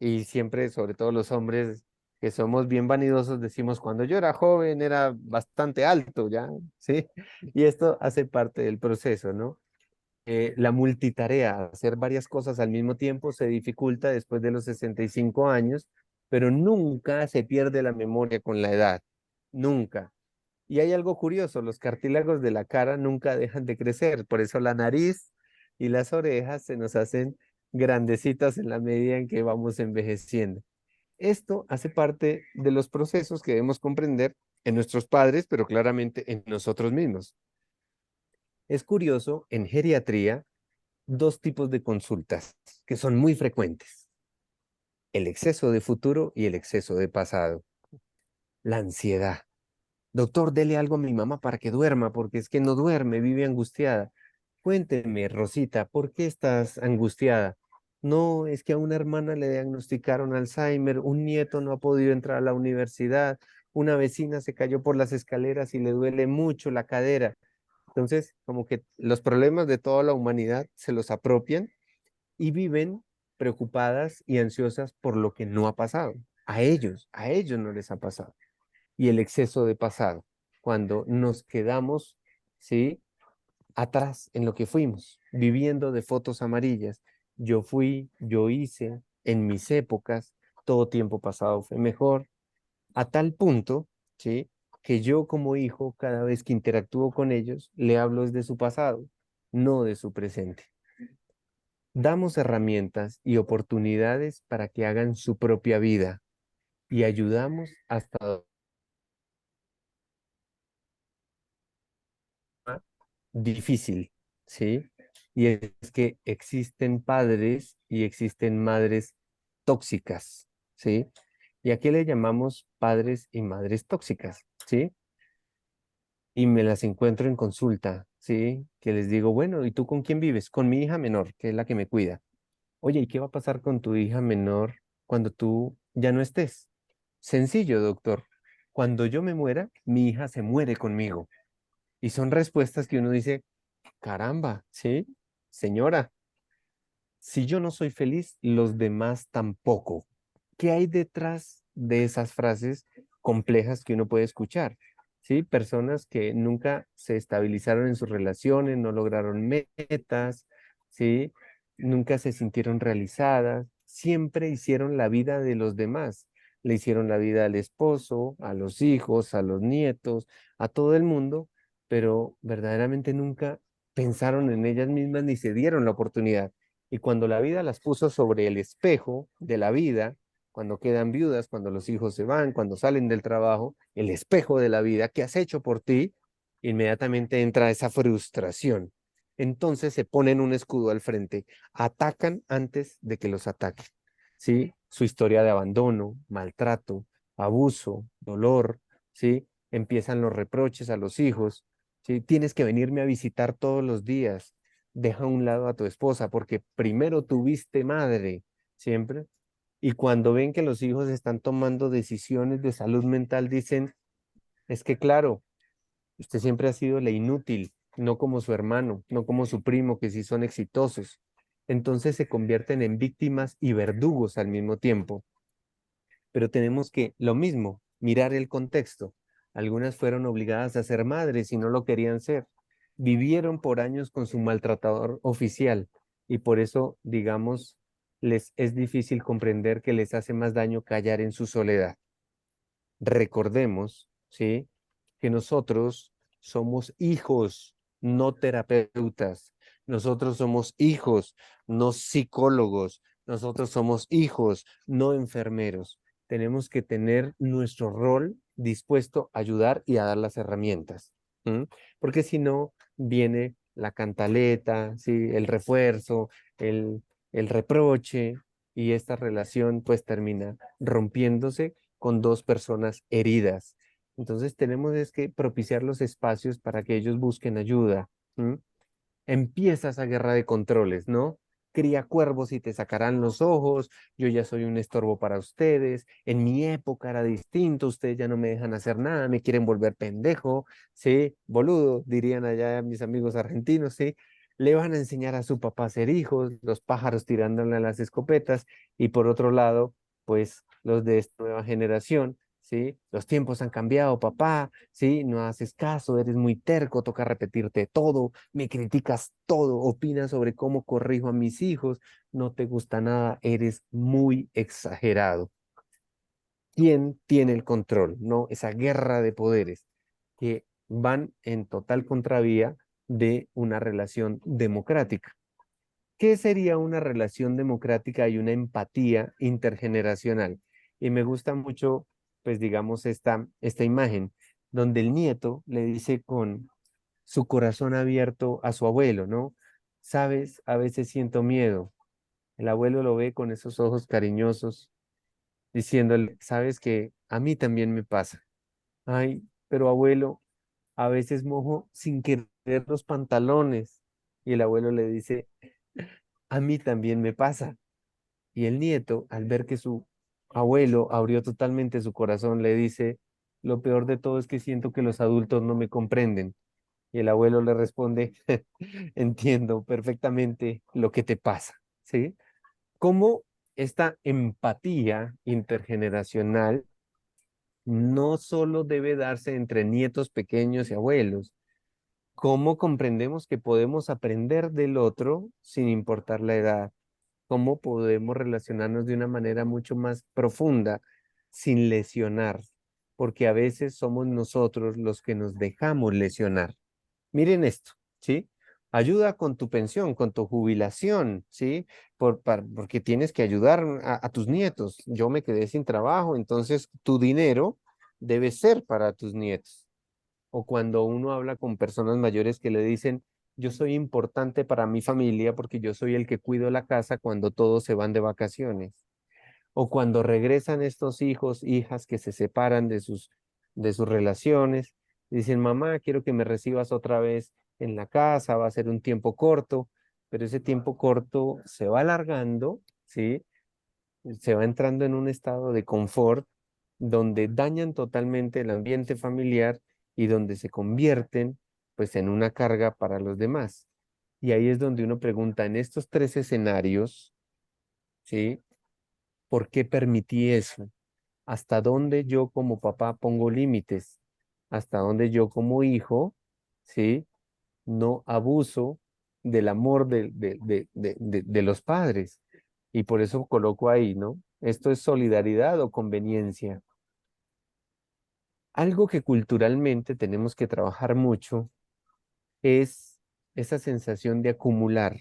y siempre, sobre todo los hombres que somos bien vanidosos, decimos cuando yo era joven era bastante alto ya, ¿sí? Y esto hace parte del proceso, ¿no? La multitarea, hacer varias cosas al mismo tiempo se dificulta después de los 65 años, pero nunca se pierde la memoria con la edad, nunca. Y hay algo curioso, los cartílagos de la cara nunca dejan de crecer, por eso la nariz y las orejas se nos hacen grandecitas en la medida en que vamos envejeciendo. Esto hace parte de los procesos que debemos comprender en nuestros padres, pero claramente en nosotros mismos. Es curioso, en geriatría, dos tipos de consultas que son muy frecuentes: el exceso de futuro y el exceso de pasado. La ansiedad. Doctor, dele algo a mi mamá para que duerma, porque es que no duerme, vive angustiada. Cuénteme, Rosita, ¿por qué estás angustiada? No, es que a una hermana le diagnosticaron Alzheimer, un nieto no ha podido entrar a la universidad, una vecina se cayó por las escaleras y le duele mucho la cadera. Entonces, como que los problemas de toda la humanidad se los apropian y viven preocupadas y ansiosas por lo que no ha pasado. A ellos no les ha pasado. Y el exceso de pasado, cuando nos quedamos, ¿sí? Atrás en lo que fuimos, viviendo de fotos amarillas. Yo fui, yo hice, en mis épocas, todo tiempo pasado fue mejor, a tal punto, ¿sí? Que yo como hijo, cada vez que interactúo con ellos, le hablo desde su pasado, no de su presente. Damos herramientas y oportunidades para que hagan su propia vida y ayudamos hasta difícil, ¿sí? Y es que existen padres y existen madres tóxicas, ¿sí? ¿Y a qué le llamamos padres y madres tóxicas? ¿Sí? Y me las encuentro en consulta, ¿sí? Que les digo, bueno, ¿y tú con quién vives? Con mi hija menor, que es la que me cuida. Oye, ¿y qué va a pasar con tu hija menor cuando tú ya no estés? Sencillo, doctor. Cuando yo me muera, mi hija se muere conmigo. Y son respuestas que uno dice, caramba, ¿sí? Señora, si yo no soy feliz, los demás tampoco. ¿Qué hay detrás de esas frases complejas que uno puede escuchar? ¿Sí? Personas que nunca se estabilizaron en sus relaciones, no lograron metas, ¿sí? Nunca se sintieron realizadas, siempre hicieron la vida de los demás. Le hicieron la vida al esposo, a los hijos, a los nietos, a todo el mundo, pero verdaderamente nunca pensaron en ellas mismas ni se dieron la oportunidad. Y cuando la vida las puso sobre el espejo de la vida, cuando quedan viudas, cuando los hijos se van, cuando salen del trabajo, el espejo de la vida, ¿qué has hecho por ti? Inmediatamente entra esa frustración. Entonces se ponen un escudo al frente, atacan antes de que los ataquen. ¿Sí? Su historia de abandono, maltrato, abuso, dolor, ¿sí? Empiezan los reproches a los hijos, ¿sí? Tienes que venirme a visitar todos los días, deja a un lado a tu esposa, porque primero tuviste madre, siempre. Y cuando ven que los hijos están tomando decisiones de salud mental, dicen, es que claro, usted siempre ha sido la inútil, no como su hermano, no como su primo, que sí son exitosos. entonces se convierten en víctimas y verdugos al mismo tiempo. Pero tenemos que, lo mismo, mirar el contexto. Algunas fueron obligadas a ser madres y no lo querían ser. Vivieron por años con su maltratador oficial y por eso, digamos, les es difícil comprender que les hace más daño callar en su soledad. Recordemos, ¿sí? Que nosotros somos hijos, no terapeutas. Nosotros somos hijos, no psicólogos. Nosotros somos hijos, no enfermeros. Tenemos que tener nuestro rol dispuesto a ayudar y a dar las herramientas. ¿M? Porque si no, viene la cantaleta, ¿sí? El refuerzo, el, el reproche, y esta relación pues termina rompiéndose con dos personas heridas. Entonces tenemos es que propiciar los espacios para que ellos busquen ayuda. ¿M? Empieza esa guerra de controles, ¿no? Cría cuervos y te sacarán los ojos, yo ya soy un estorbo para ustedes, en mi época era distinto, ustedes ya no me dejan hacer nada, me quieren volver pendejo, ¿sí? Boludo, dirían allá mis amigos argentinos, ¿sí? Le van a enseñar a su papá a ser hijos, los pájaros tirándole a las escopetas, y por otro lado, pues los de esta nueva generación, ¿sí? Los tiempos han cambiado, papá, ¿sí? No haces caso, eres muy terco, toca repetirte todo, me criticas todo, opinas sobre cómo corrijo a mis hijos, no te gusta nada, eres muy exagerado. ¿Quién tiene el control? ¿No? Esa guerra de poderes que van en total contravía de una relación democrática. ¿Qué sería una relación democrática y una empatía intergeneracional? Y me gusta mucho, pues digamos, esta imagen, donde el nieto le dice con su corazón abierto a su abuelo, ¿no? Sabes, a veces siento miedo. El abuelo lo ve con esos ojos cariñosos, diciéndole, sabes que a mí también me pasa. Ay, pero abuelo, a veces mojo sin querer los pantalones. Y el abuelo le dice, a mí también me pasa. Y el nieto, al ver que su abuelo abrió totalmente su corazón, le dice, lo peor de todo es que siento que los adultos no me comprenden. Y el abuelo le responde, entiendo perfectamente lo que te pasa, ¿sí? Cómo esta empatía intergeneracional no solo debe darse entre nietos pequeños y abuelos, cómo comprendemos que podemos aprender del otro sin importar la edad, cómo podemos relacionarnos de una manera mucho más profunda sin lesionar, porque a veces somos nosotros los que nos dejamos lesionar. Miren esto, ¿sí? Ayuda con tu pensión, con tu jubilación, ¿sí? Porque tienes que ayudar a tus nietos. Yo me quedé sin trabajo, entonces tu dinero debe ser para tus nietos. O cuando uno habla con personas mayores que le dicen, yo soy importante para mi familia porque yo soy el que cuido la casa cuando todos se van de vacaciones. O cuando regresan estos hijos, hijas que se separan de sus relaciones, dicen, mamá, quiero que me recibas otra vez en la casa, va a ser un tiempo corto, pero ese tiempo corto se va alargando, ¿sí? Se va entrando en un estado de confort donde dañan totalmente el ambiente familiar y donde se convierten pues en una carga para los demás. Y ahí es donde uno pregunta, en estos tres escenarios, ¿sí? ¿Por qué permití eso? ¿Hasta dónde yo como papá pongo límites? ¿Hasta dónde yo como hijo, ¿sí? No abuso del amor de los padres? Y por eso coloco ahí, ¿no? ¿Esto es solidaridad o conveniencia? Algo que culturalmente tenemos que trabajar mucho es esa sensación de acumular.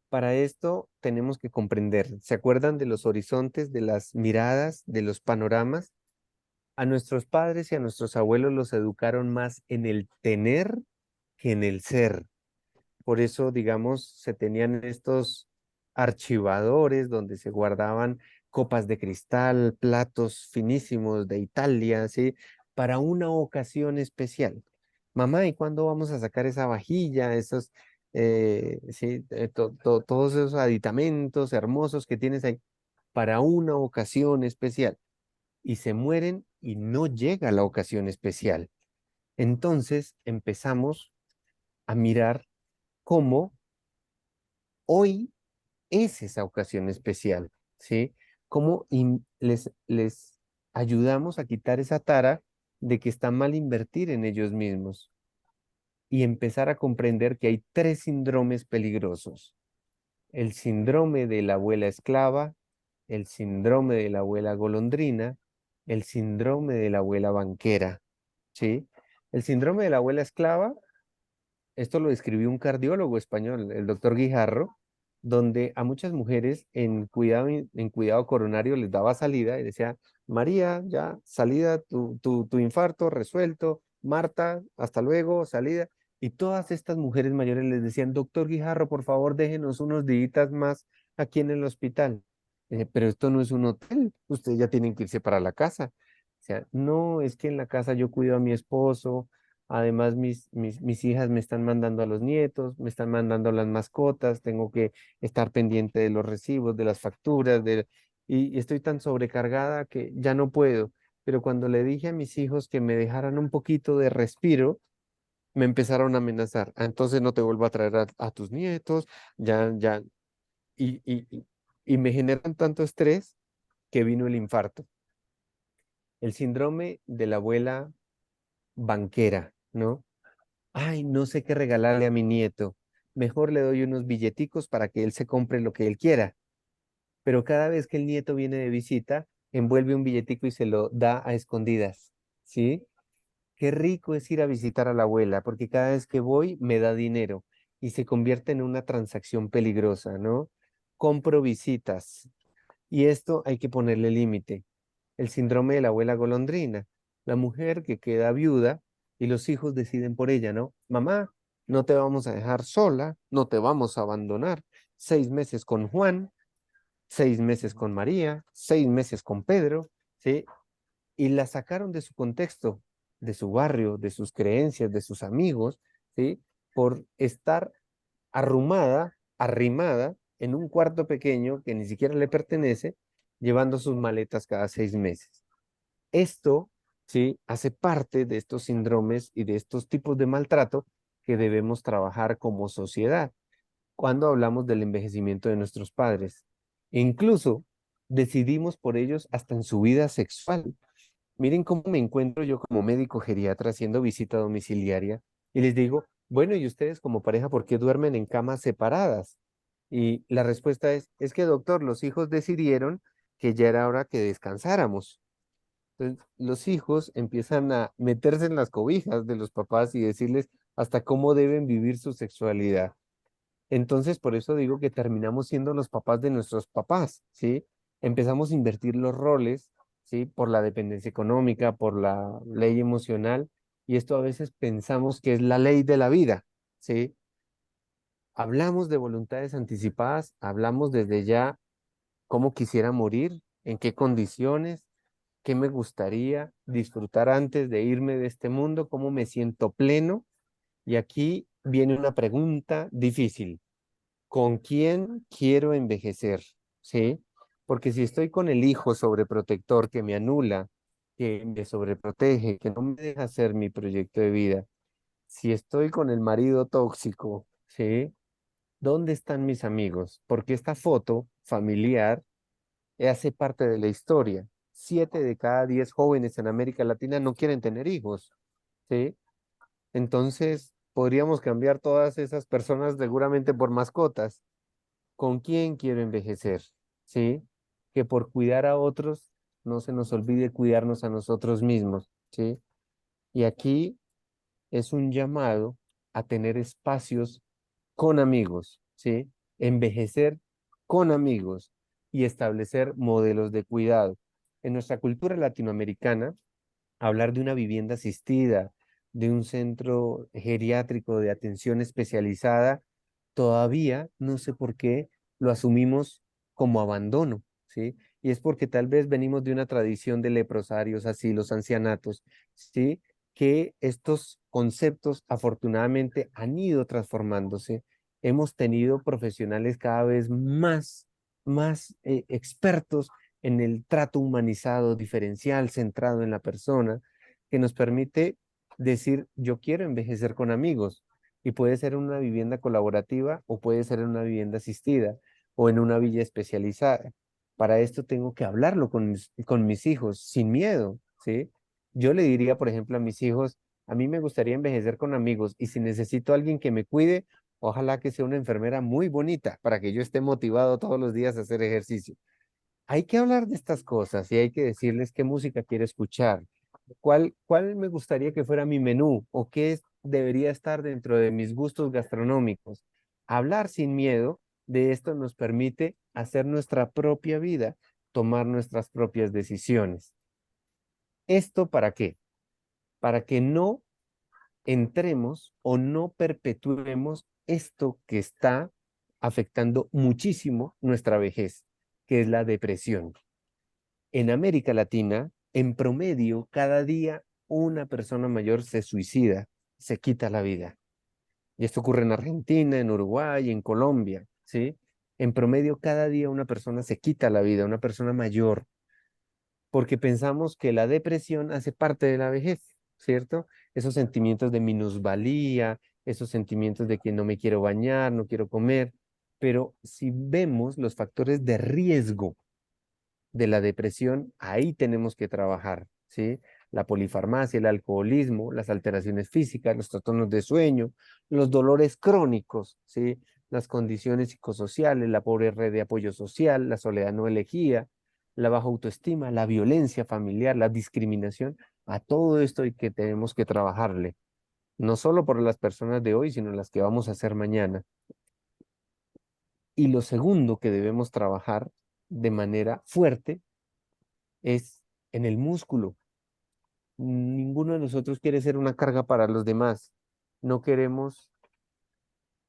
Para esto tenemos que comprender, ¿se acuerdan de los horizontes, de las miradas, de los panoramas? A nuestros padres y a nuestros abuelos los educaron más en el tener que en el ser. Por eso, digamos, se tenían estos archivadores donde se guardaban copas de cristal, platos finísimos de Italia, ¿sí? Para una ocasión especial. Mamá, ¿y cuándo vamos a sacar esa vajilla, esos, sí, todos esos aditamentos hermosos que tienes ahí para una ocasión especial? Y se mueren y no llega la ocasión especial. Entonces empezamos a mirar cómo Hoy es esa ocasión especial, ¿sí? ¿Cómo les ayudamos a quitar esa tara de que está mal invertir en ellos mismos y empezar a comprender que hay tres síndromes peligrosos? El síndrome de la abuela esclava, el síndrome de la abuela golondrina, el síndrome de la abuela banquera, ¿sí? El síndrome de la abuela esclava, esto lo describió un cardiólogo español, el doctor Guijarro, donde a muchas mujeres en cuidado coronario les daba salida y decía, María, ya, salida, tu infarto resuelto, Marta, hasta luego, salida. Y todas estas mujeres mayores les decían, doctor Guijarro, por favor, déjenos unos días más aquí en el hospital. Pero esto no es un hotel, ustedes ya tienen que irse para la casa. O sea, no, es que en la casa yo cuido a mi esposo. Además, mis hijas me están mandando a los nietos, me están mandando a las mascotas, tengo que estar pendiente de los recibos, de las facturas, y estoy tan sobrecargada que ya no puedo. Pero cuando le dije a mis hijos que me dejaran un poquito de respiro, me empezaron a amenazar. "Ah, entonces no te vuelvo a traer a tus nietos, ya, y, y, y y me generan tanto estrés que vino el infarto. El síndrome de la abuela banquera, ¿no? Ay, no sé qué regalarle a mi nieto. Mejor le doy unos billeticos para que él se compre lo que él quiera. Pero cada vez que el nieto viene de visita, envuelve un billetico y se lo da a escondidas. ¿Sí? Qué rico es ir a visitar a la abuela, porque cada vez que voy me da dinero y se convierte en una transacción peligrosa, ¿no? Compro visitas y esto hay que ponerle límite. El síndrome de la abuela golondrina, la mujer que queda viuda y los hijos deciden por ella, ¿no? Mamá, no te vamos a dejar sola, no te vamos a abandonar. 6 meses con Juan, 6 meses con María, 6 meses con Pedro, ¿sí? Y la sacaron de su contexto, de su barrio, de sus creencias, de sus amigos, ¿sí? Por estar arrimada en un cuarto pequeño que ni siquiera le pertenece, llevando sus maletas cada 6 meses. Esto, ¿sí? Hace parte de estos síndromes y de estos tipos de maltrato que debemos trabajar como sociedad cuando hablamos del envejecimiento de nuestros padres. E incluso decidimos por ellos hasta en su vida sexual. Miren cómo me encuentro yo como médico geriatra haciendo visita domiciliaria y les digo, bueno, ¿y ustedes como pareja por qué duermen en camas separadas? Y la respuesta es que doctor, los hijos decidieron que ya era hora que descansáramos. Entonces, los hijos empiezan a meterse en las cobijas de los papás y decirles hasta cómo deben vivir su sexualidad. Entonces, por eso digo que terminamos siendo los papás de nuestros papás, ¿sí? Empezamos a invertir los roles, ¿sí? Por la dependencia económica, por la ley emocional, y esto a veces pensamos que es la ley de la vida, ¿sí? Hablamos de voluntades anticipadas, hablamos desde ya cómo quisiera morir, en qué condiciones, qué me gustaría disfrutar antes de irme de este mundo, cómo me siento pleno. Y aquí viene una pregunta difícil. ¿Con quién quiero envejecer? ¿Sí? Porque si estoy con el hijo sobreprotector que me anula, que me sobreprotege, que no me deja hacer mi proyecto de vida, si estoy con el marido tóxico, ¿sí? ¿Dónde están mis amigos? Porque esta foto familiar hace parte de la historia. 7 de cada 10 jóvenes en América Latina no quieren tener hijos, ¿sí? Entonces, podríamos cambiar todas esas personas seguramente por mascotas. ¿Con quién quiero envejecer? ¿Sí? Que por cuidar a otros no se nos olvide cuidarnos a nosotros mismos, ¿sí? Y aquí es un llamado a tener espacios con amigos, ¿sí? Envejecer con amigos y establecer modelos de cuidado. En nuestra cultura latinoamericana, hablar de una vivienda asistida, de un centro geriátrico de atención especializada, todavía no sé por qué lo asumimos como abandono, ¿sí? Y es porque tal vez venimos de una tradición de leprosarios, así los ancianatos, ¿sí? Que estos conceptos afortunadamente han ido transformándose. Hemos tenido profesionales cada vez más expertos en el trato humanizado, diferencial, centrado en la persona, que nos permite decir, yo quiero envejecer con amigos. y puede ser en una vivienda colaborativa o puede ser en una vivienda asistida o en una villa especializada. Para esto tengo que hablarlo con mis hijos sin miedo, ¿sí? Yo le diría, por ejemplo, a mis hijos, a mí me gustaría envejecer con amigos y si necesito a alguien que me cuide, ojalá que sea una enfermera muy bonita para que yo esté motivado todos los días a hacer ejercicio. Hay que hablar de estas cosas y hay que decirles qué música quiere escuchar, cuál me gustaría que fuera mi menú o debería estar dentro de mis gustos gastronómicos. Hablar sin miedo de esto nos permite hacer nuestra propia vida, tomar nuestras propias decisiones. ¿Esto para qué? Para que no entremos o no perpetuemos esto que está afectando muchísimo nuestra vejez, que es la depresión. En América Latina, en promedio, cada día una persona mayor se suicida, se quita la vida. Y esto ocurre en Argentina, en Uruguay, en Colombia, ¿sí? En promedio, cada día una persona se quita la vida, una persona mayor, porque pensamos que la depresión hace parte de la vejez, ¿cierto? Esos sentimientos de minusvalía, esos sentimientos de que no me quiero bañar, no quiero comer, pero si vemos los factores de riesgo de la depresión, ahí tenemos que trabajar, ¿sí? La polifarmacia, el alcoholismo, las alteraciones físicas, los trastornos de sueño, los dolores crónicos, ¿sí? Las condiciones psicosociales, la pobre red de apoyo social, la soledad no elegida, la baja autoestima, la violencia familiar, la discriminación, a todo esto hay que tenemos que trabajarle, no solo por las personas de hoy, sino las que vamos a hacer mañana. Y lo segundo que debemos trabajar de manera fuerte es en el músculo. Ninguno de nosotros quiere ser una carga para los demás. No queremos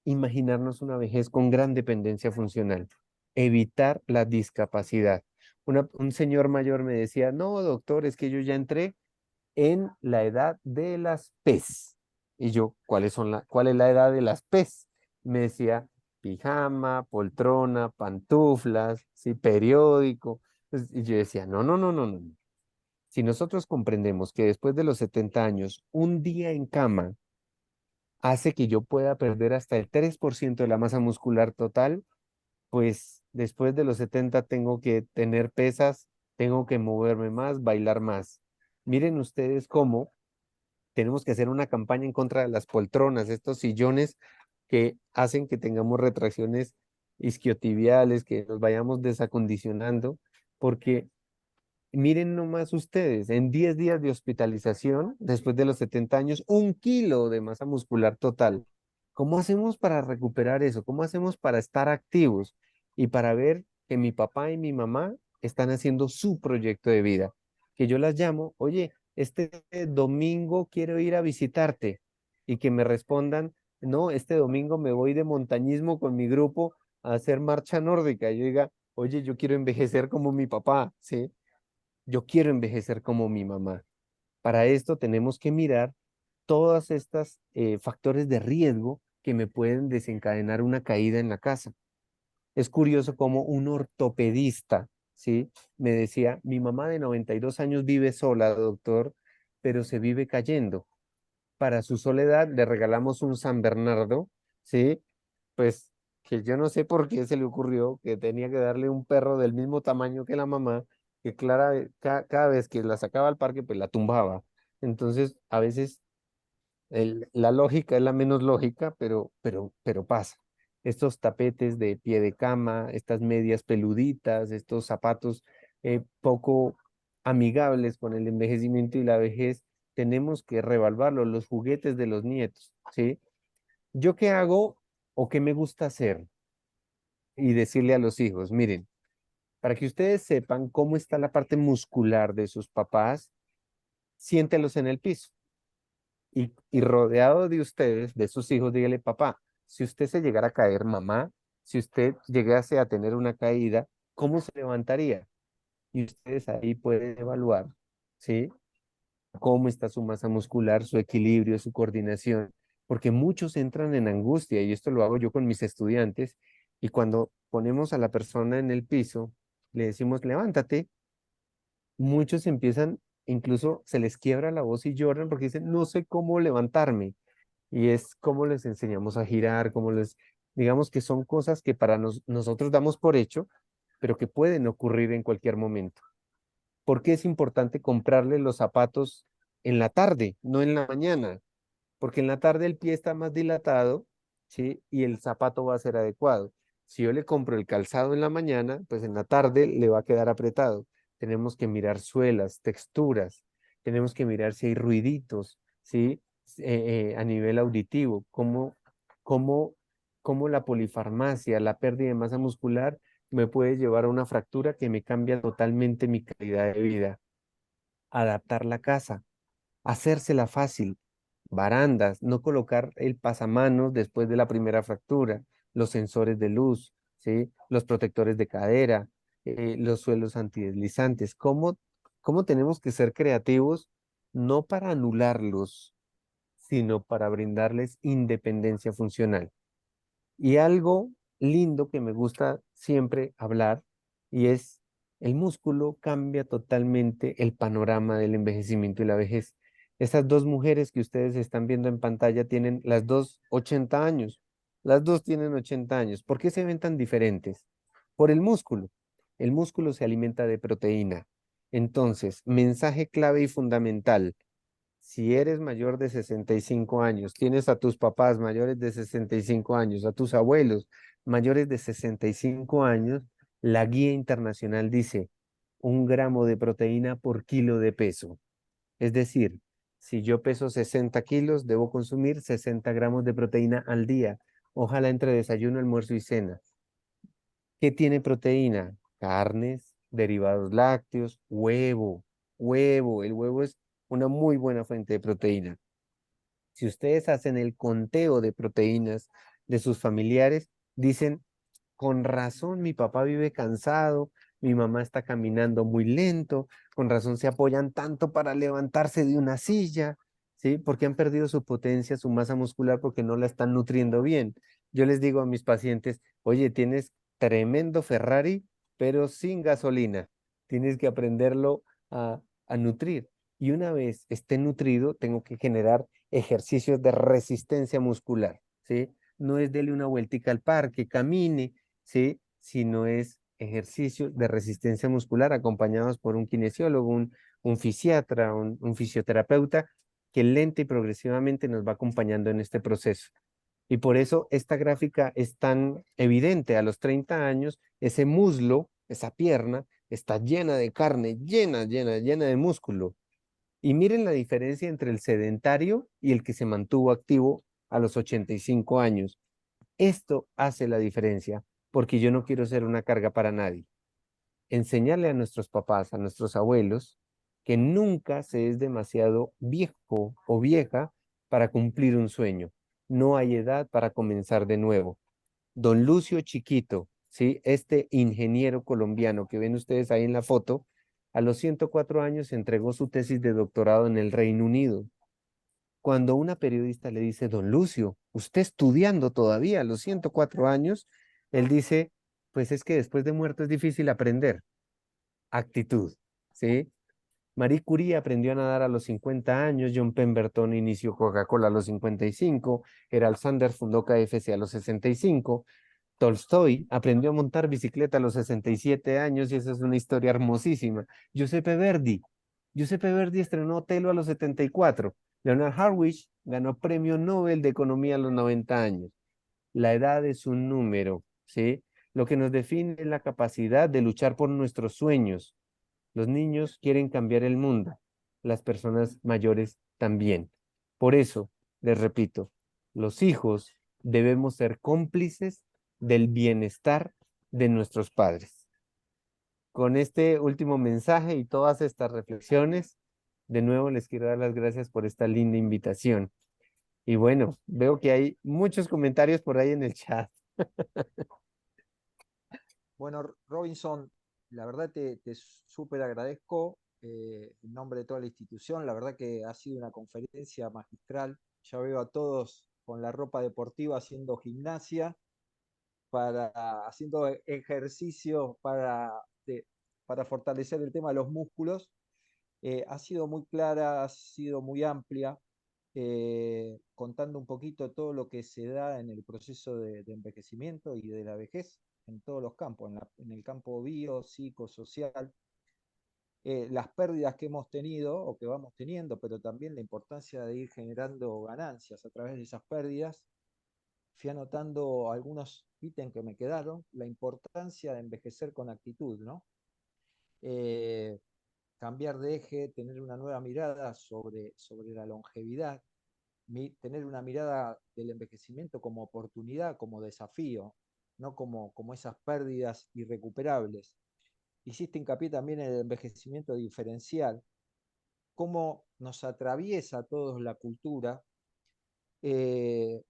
imaginarnos una vejez con gran dependencia funcional. Evitar la discapacidad. Un señor mayor me decía, no, doctor, es que yo ya entré en la edad de las PES. Y yo, ¿cuál es la edad de las PES? Me decía, pijama, poltrona, pantuflas, sí, periódico. Y yo decía, no, no, no, no, no. Si nosotros comprendemos que después de los 70 años, un día en cama hace que yo pueda perder hasta el 3% de la masa muscular total, pues después de los 70 tengo que tener pesas, tengo que moverme más, bailar más. Miren ustedes cómo tenemos que hacer una campaña en contra de las poltronas, estos sillones que hacen que tengamos retracciones isquiotibiales, que nos vayamos desacondicionando, porque miren nomás ustedes, en 10 días de hospitalización, después de los 70 años, 1 kilo de masa muscular total. ¿Cómo hacemos para recuperar eso? ¿Cómo hacemos para estar activos y para ver que mi papá y mi mamá están haciendo su proyecto de vida? Que yo las llamo, oye, este domingo quiero ir a visitarte y que me respondan, no, este domingo me voy de montañismo con mi grupo a hacer marcha nórdica. Y yo diga, oye, yo quiero envejecer como mi papá, ¿sí? Yo quiero envejecer como mi mamá. Para esto tenemos que mirar todas estas factores de riesgo que me pueden desencadenar una caída en la casa. Es curioso como un ortopedista, ¿sí? Me decía, mi mamá de 92 años vive sola, doctor, pero se vive cayendo. Para su soledad le regalamos un San Bernardo, ¿sí? Pues que yo no sé por qué se le ocurrió que tenía que darle un perro del mismo tamaño que la mamá, que cada vez que la sacaba al parque, pues la tumbaba. Entonces, a veces la lógica es la menos lógica, pero pasa. Estos tapetes de pie de cama, estas medias peluditas, estos zapatos poco amigables con el envejecimiento y la vejez, tenemos que revalvarlo, los juguetes de los nietos, ¿sí? ¿Yo qué hago o qué me gusta hacer? Y decirle a los hijos, miren, para que ustedes sepan cómo está la parte muscular de sus papás, siéntelos en el piso y rodeado de ustedes, de sus hijos, dígale, papá, si usted se llegara a caer, mamá, si usted llegase a tener una caída, ¿cómo se levantaría? Y ustedes ahí pueden evaluar, ¿sí? Cómo está su masa muscular, su equilibrio, su coordinación, porque muchos entran en angustia y esto lo hago yo con mis estudiantes y cuando ponemos a la persona en el piso, le decimos, levántate, muchos empiezan, incluso se les quiebra la voz y lloran porque dicen, no sé cómo levantarme. y es cómo les enseñamos a girar, digamos que son cosas que para nosotros damos por hecho, pero que pueden ocurrir en cualquier momento. ¿Por qué es importante comprarle los zapatos en la tarde, no en la mañana? Porque en la tarde el pie está más dilatado, ¿sí? Y el zapato va a ser adecuado. Si yo le compro el calzado en la mañana, pues en la tarde le va a quedar apretado. Tenemos que mirar suelas, texturas, tenemos que mirar si hay ruiditos, ¿sí? A nivel auditivo, cómo, cómo la polifarmacia, la pérdida de masa muscular me puede llevar a una fractura que me cambia totalmente mi calidad de vida. Adaptar la casa, hacérsela fácil, barandas, no colocar el pasamanos después de la primera fractura, los sensores de luz, ¿sí? Los protectores de cadera, los suelos antideslizantes. ¿Cómo tenemos que ser creativos? No para anularlos, sino para brindarles independencia funcional. Y algo lindo que me gusta siempre hablar y es el músculo cambia totalmente el panorama del envejecimiento y la vejez. Esas dos mujeres que ustedes están viendo en pantalla tienen las dos 80 años. Las dos tienen 80 años. ¿Por qué se ven tan diferentes? Por el músculo. El músculo se alimenta de proteína. Entonces, mensaje clave y fundamental. Si eres mayor de 65 años, tienes a tus papás mayores de 65 años, a tus abuelos mayores de 65 años, la guía internacional dice 1 gramo de proteína por kilo de peso. Es decir, si yo peso 60 kilos, debo consumir 60 gramos de proteína al día. Ojalá entre desayuno, almuerzo y cena. ¿Qué tiene proteína? Carnes, derivados lácteos, huevo. Huevo, el huevo es una muy buena fuente de proteína. Si ustedes hacen el conteo de proteínas de sus familiares, dicen, con razón mi papá vive cansado, mi mamá está caminando muy lento, con razón se apoyan tanto para levantarse de una silla, ¿sí? Porque han perdido su potencia, su masa muscular, porque no la están nutriendo bien. Yo les digo a mis pacientes, oye, tienes tremendo Ferrari, pero sin gasolina. Tienes que aprenderlo a nutrir. Y una vez esté nutrido, tengo que generar ejercicios de resistencia muscular, ¿sí? No es darle una vueltica al parque, camine, ¿sí? Sino es ejercicios de resistencia muscular acompañados por un kinesiólogo, un fisiatra, un fisioterapeuta que lenta y progresivamente nos va acompañando en este proceso. Y por eso esta gráfica es tan evidente. A los 30 años, ese muslo, esa pierna, está llena de carne, llena de músculo. Y miren la diferencia entre el sedentario y el que se mantuvo activo a los 85 años. Esto hace la diferencia porque yo no quiero ser una carga para nadie. Enseñarle a nuestros papás, a nuestros abuelos, que nunca se es demasiado viejo o vieja para cumplir un sueño. No hay edad para comenzar de nuevo. Don Lucio Chiquito, ¿sí? Este ingeniero colombiano que ven ustedes ahí en la foto, a los 104 años entregó su tesis de doctorado en el Reino Unido. Cuando una periodista le dice, Don Lucio, usted estudiando todavía a los 104 años, él dice, pues es que después de muerto es difícil aprender. Actitud, ¿sí? Marie Curie aprendió a nadar a los 50 años, John Pemberton inició Coca-Cola a los 55, Gerald Sanders fundó KFC a los 65, Tolstoy aprendió a montar bicicleta a los 67 años y esa es una historia hermosísima. Giuseppe Verdi estrenó Otelo a los 74. Leonard Harwich ganó premio Nobel de Economía a los 90 años. La edad es un número, ¿sí? Lo que nos define es la capacidad de luchar por nuestros sueños. Los niños quieren cambiar el mundo, las personas mayores también. Por eso, les repito, los hijos debemos ser cómplices del bienestar de nuestros padres. Con este último mensaje y todas estas reflexiones, de nuevo les quiero dar las gracias por esta linda invitación. Y bueno, veo que hay muchos comentarios por ahí en el chat. Bueno, Robinson, la verdad te súper agradezco en nombre de toda la institución. La verdad que ha sido una conferencia magistral. Ya veo a todos con la ropa deportiva haciendo gimnasia, haciendo ejercicio para fortalecer el tema de los músculos. Ha sido muy clara, ha sido muy amplia. contando un poquito todo lo que se da en el proceso de envejecimiento y de la vejez en todos los campos, en el campo bio, psicosocial, las pérdidas que hemos tenido o que vamos teniendo, pero también la importancia de ir generando ganancias a través de esas pérdidas. Fui anotando algunos ítems que me quedaron, la importancia de envejecer con actitud, ¿no? Eh, cambiar de eje, tener una nueva mirada sobre la longevidad, tener una mirada del envejecimiento como oportunidad, como desafío, no como esas pérdidas irrecuperables. Hiciste hincapié también en el envejecimiento diferencial, cómo nos atraviesa a todos la cultura. Eh,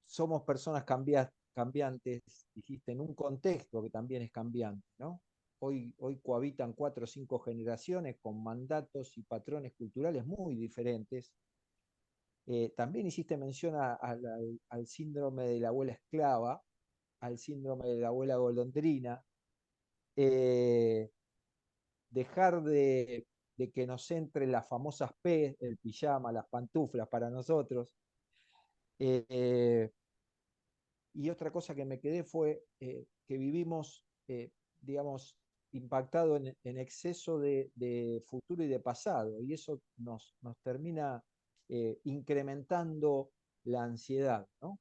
somos personas cambiantes, dijiste, en un contexto que también es cambiante, ¿no? Hoy cohabitan 4 o 5 generaciones con mandatos y patrones culturales muy diferentes. También hiciste mención al síndrome de la abuela esclava, al síndrome de la abuela golondrina, eh, dejar de que nos entren las famosas P, el pijama, las pantuflas para nosotros. Eh, y otra cosa que me quedé fue que vivimos, digamos, impactado en exceso de futuro y de pasado, y eso nos termina incrementando la ansiedad, ¿no?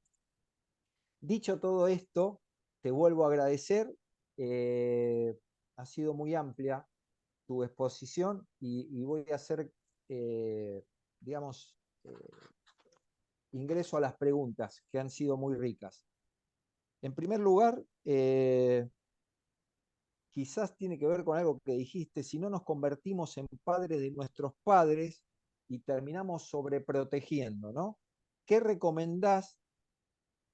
Dicho todo esto, te vuelvo a agradecer. eh, ha sido muy amplia tu exposición y voy a hacer, digamos, ingreso a las preguntas que han sido muy ricas. En primer lugar, quizás tiene que ver con algo que dijiste, si no nos convertimos en padres de nuestros padres y terminamos sobreprotegiendo, ¿no? ¿Qué recomendás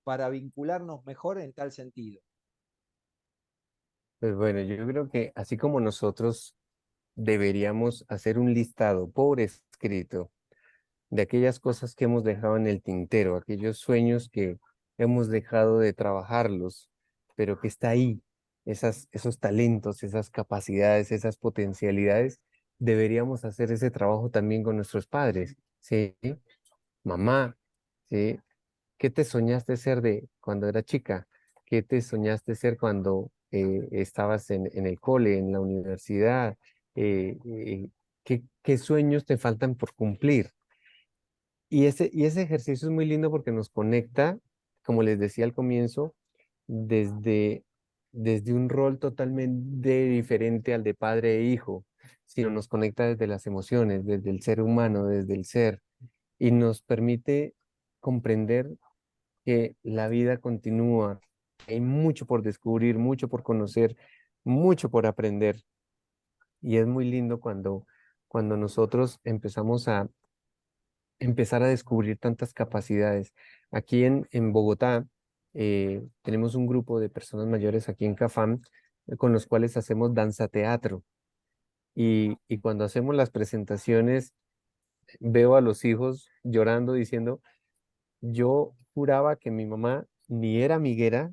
para vincularnos mejor en tal sentido? Pues bueno, yo creo que así como nosotros deberíamos hacer un listado por escrito de aquellas cosas que hemos dejado en el tintero, aquellos sueños que hemos dejado de trabajarlos, pero que está ahí, esos talentos, esas capacidades, esas potencialidades, deberíamos hacer ese trabajo también con nuestros padres, ¿sí? Mamá, ¿sí? ¿Qué te soñaste ser de cuando era chica? ¿Qué te soñaste ser cuando estabas en el cole, en la universidad? Eh, eh, ¿qué sueños te faltan por cumplir? Y ese ejercicio es muy lindo porque nos conecta, como les decía al comienzo, desde, desde un rol totalmente diferente al de padre e hijo, sino nos conecta desde las emociones, desde el ser humano, desde el ser, y nos permite comprender que la vida continúa. Hay mucho por descubrir, mucho por conocer, mucho por aprender. Y es muy lindo cuando nosotros empezamos a empezar a descubrir tantas capacidades. Aquí en Bogotá tenemos un grupo de personas mayores aquí en Cafam con los cuales hacemos danza teatro. Y cuando hacemos las presentaciones, veo a los hijos llorando diciendo, yo juraba que mi mamá ni era amiguera,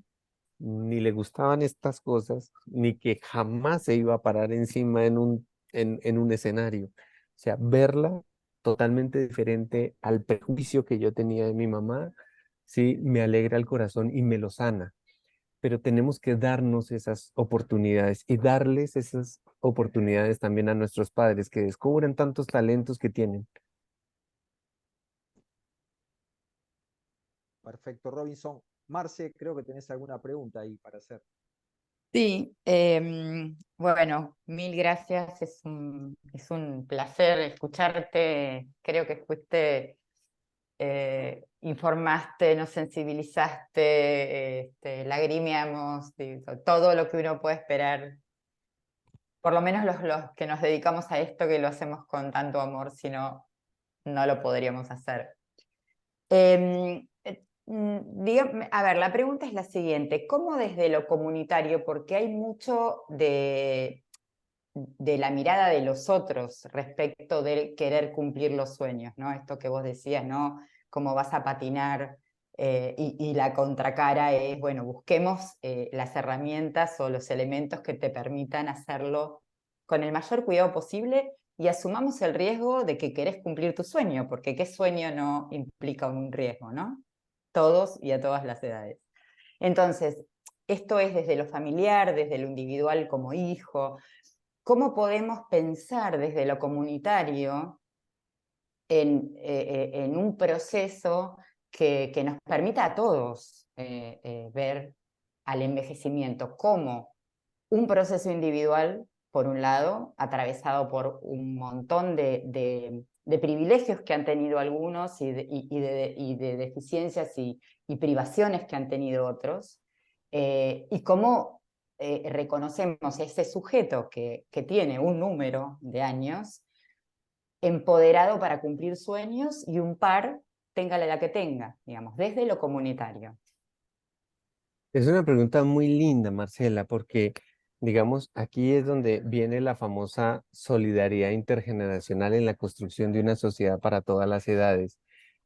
ni le gustaban estas cosas, ni que jamás se iba a parar encima en un escenario. O sea, verla totalmente diferente al prejuicio que yo tenía de mi mamá, sí, me alegra el corazón y me lo sana. Pero tenemos que darnos esas oportunidades y darles esas oportunidades también a nuestros padres que descubren tantos talentos que tienen. Perfecto, Robinson. Marce, creo que tenés alguna pregunta ahí para hacer. Sí, bueno, mil gracias. Es un placer escucharte. Creo que fuiste, informaste, nos sensibilizaste, lagrimeamos, todo lo que uno puede esperar. Por lo menos los que nos dedicamos a esto, que lo hacemos con tanto amor, si no, no lo podríamos hacer. A ver, la pregunta es la siguiente: ¿cómo desde lo comunitario, porque hay mucho de la mirada de los otros respecto de querer cumplir los sueños, ¿no? Esto que vos decías, ¿no? Cómo vas a patinar, y la contracara es, bueno, busquemos las herramientas o los elementos que te permitan hacerlo con el mayor cuidado posible y asumamos el riesgo de que querés cumplir tu sueño, porque ¿qué sueño no implica un riesgo, no? Todos y a todas las edades. Entonces, esto es desde lo familiar, desde lo individual como hijo. ¿Cómo podemos pensar desde lo comunitario en un proceso que nos permita a todos ver al envejecimiento como un proceso individual, por un lado, atravesado por un montón de privilegios que han tenido algunos y de deficiencias y privaciones que han tenido otros, y cómo reconocemos ese sujeto que tiene un número de años empoderado para cumplir sueños y un par tenga la edad que tenga, digamos, desde lo comunitario. Es una pregunta muy linda, Marcela, porque, digamos, aquí es donde viene la famosa solidaridad intergeneracional en la construcción de una sociedad para todas las edades.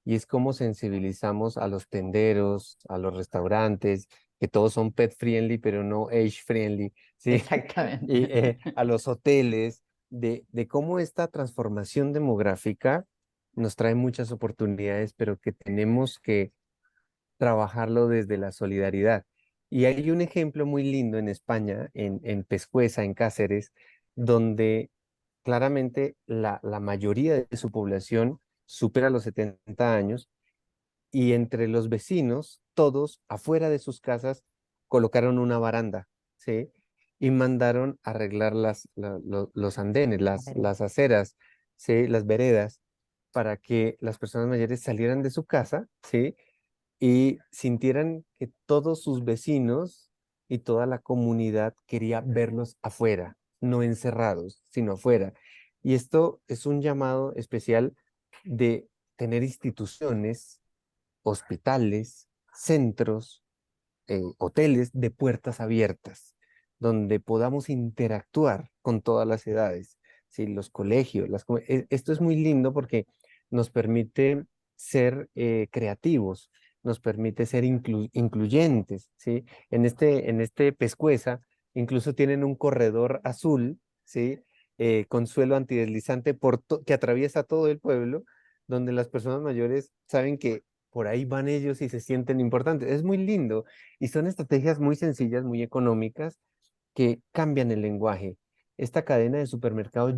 Y es cómo sensibilizamos a los tenderos, a los restaurantes, que todos son pet friendly, pero no age friendly, ¿sí? Y Exactamente. a los hoteles, de cómo esta transformación demográfica nos trae muchas oportunidades, pero que tenemos que trabajarlo desde la solidaridad. Y hay un ejemplo muy lindo en España, en Pescueza, en Cáceres, donde claramente la mayoría de su población supera los 70 años y entre los vecinos, todos afuera de sus casas, colocaron una baranda, ¿sí? Y mandaron arreglar los andenes, las aceras, ¿sí? Las veredas, para que las personas mayores salieran de su casa, ¿sí? Y sintieran que todos sus vecinos y toda la comunidad quería verlos afuera, no encerrados, sino afuera. Y esto es un llamado especial de tener instituciones, hospitales, centros, hoteles de puertas abiertas, donde podamos interactuar con todas las edades, ¿sí? Los colegios, esto es muy lindo porque nos permite ser creativos, nos permite ser incluyentes, ¿sí? En este Pescueza incluso tienen un corredor azul, ¿sí? Con suelo antideslizante que atraviesa todo el pueblo, donde las personas mayores saben que por ahí van ellos y se sienten importantes. Es muy lindo y son estrategias muy sencillas, muy económicas, que cambian el lenguaje. Esta cadena de supermercados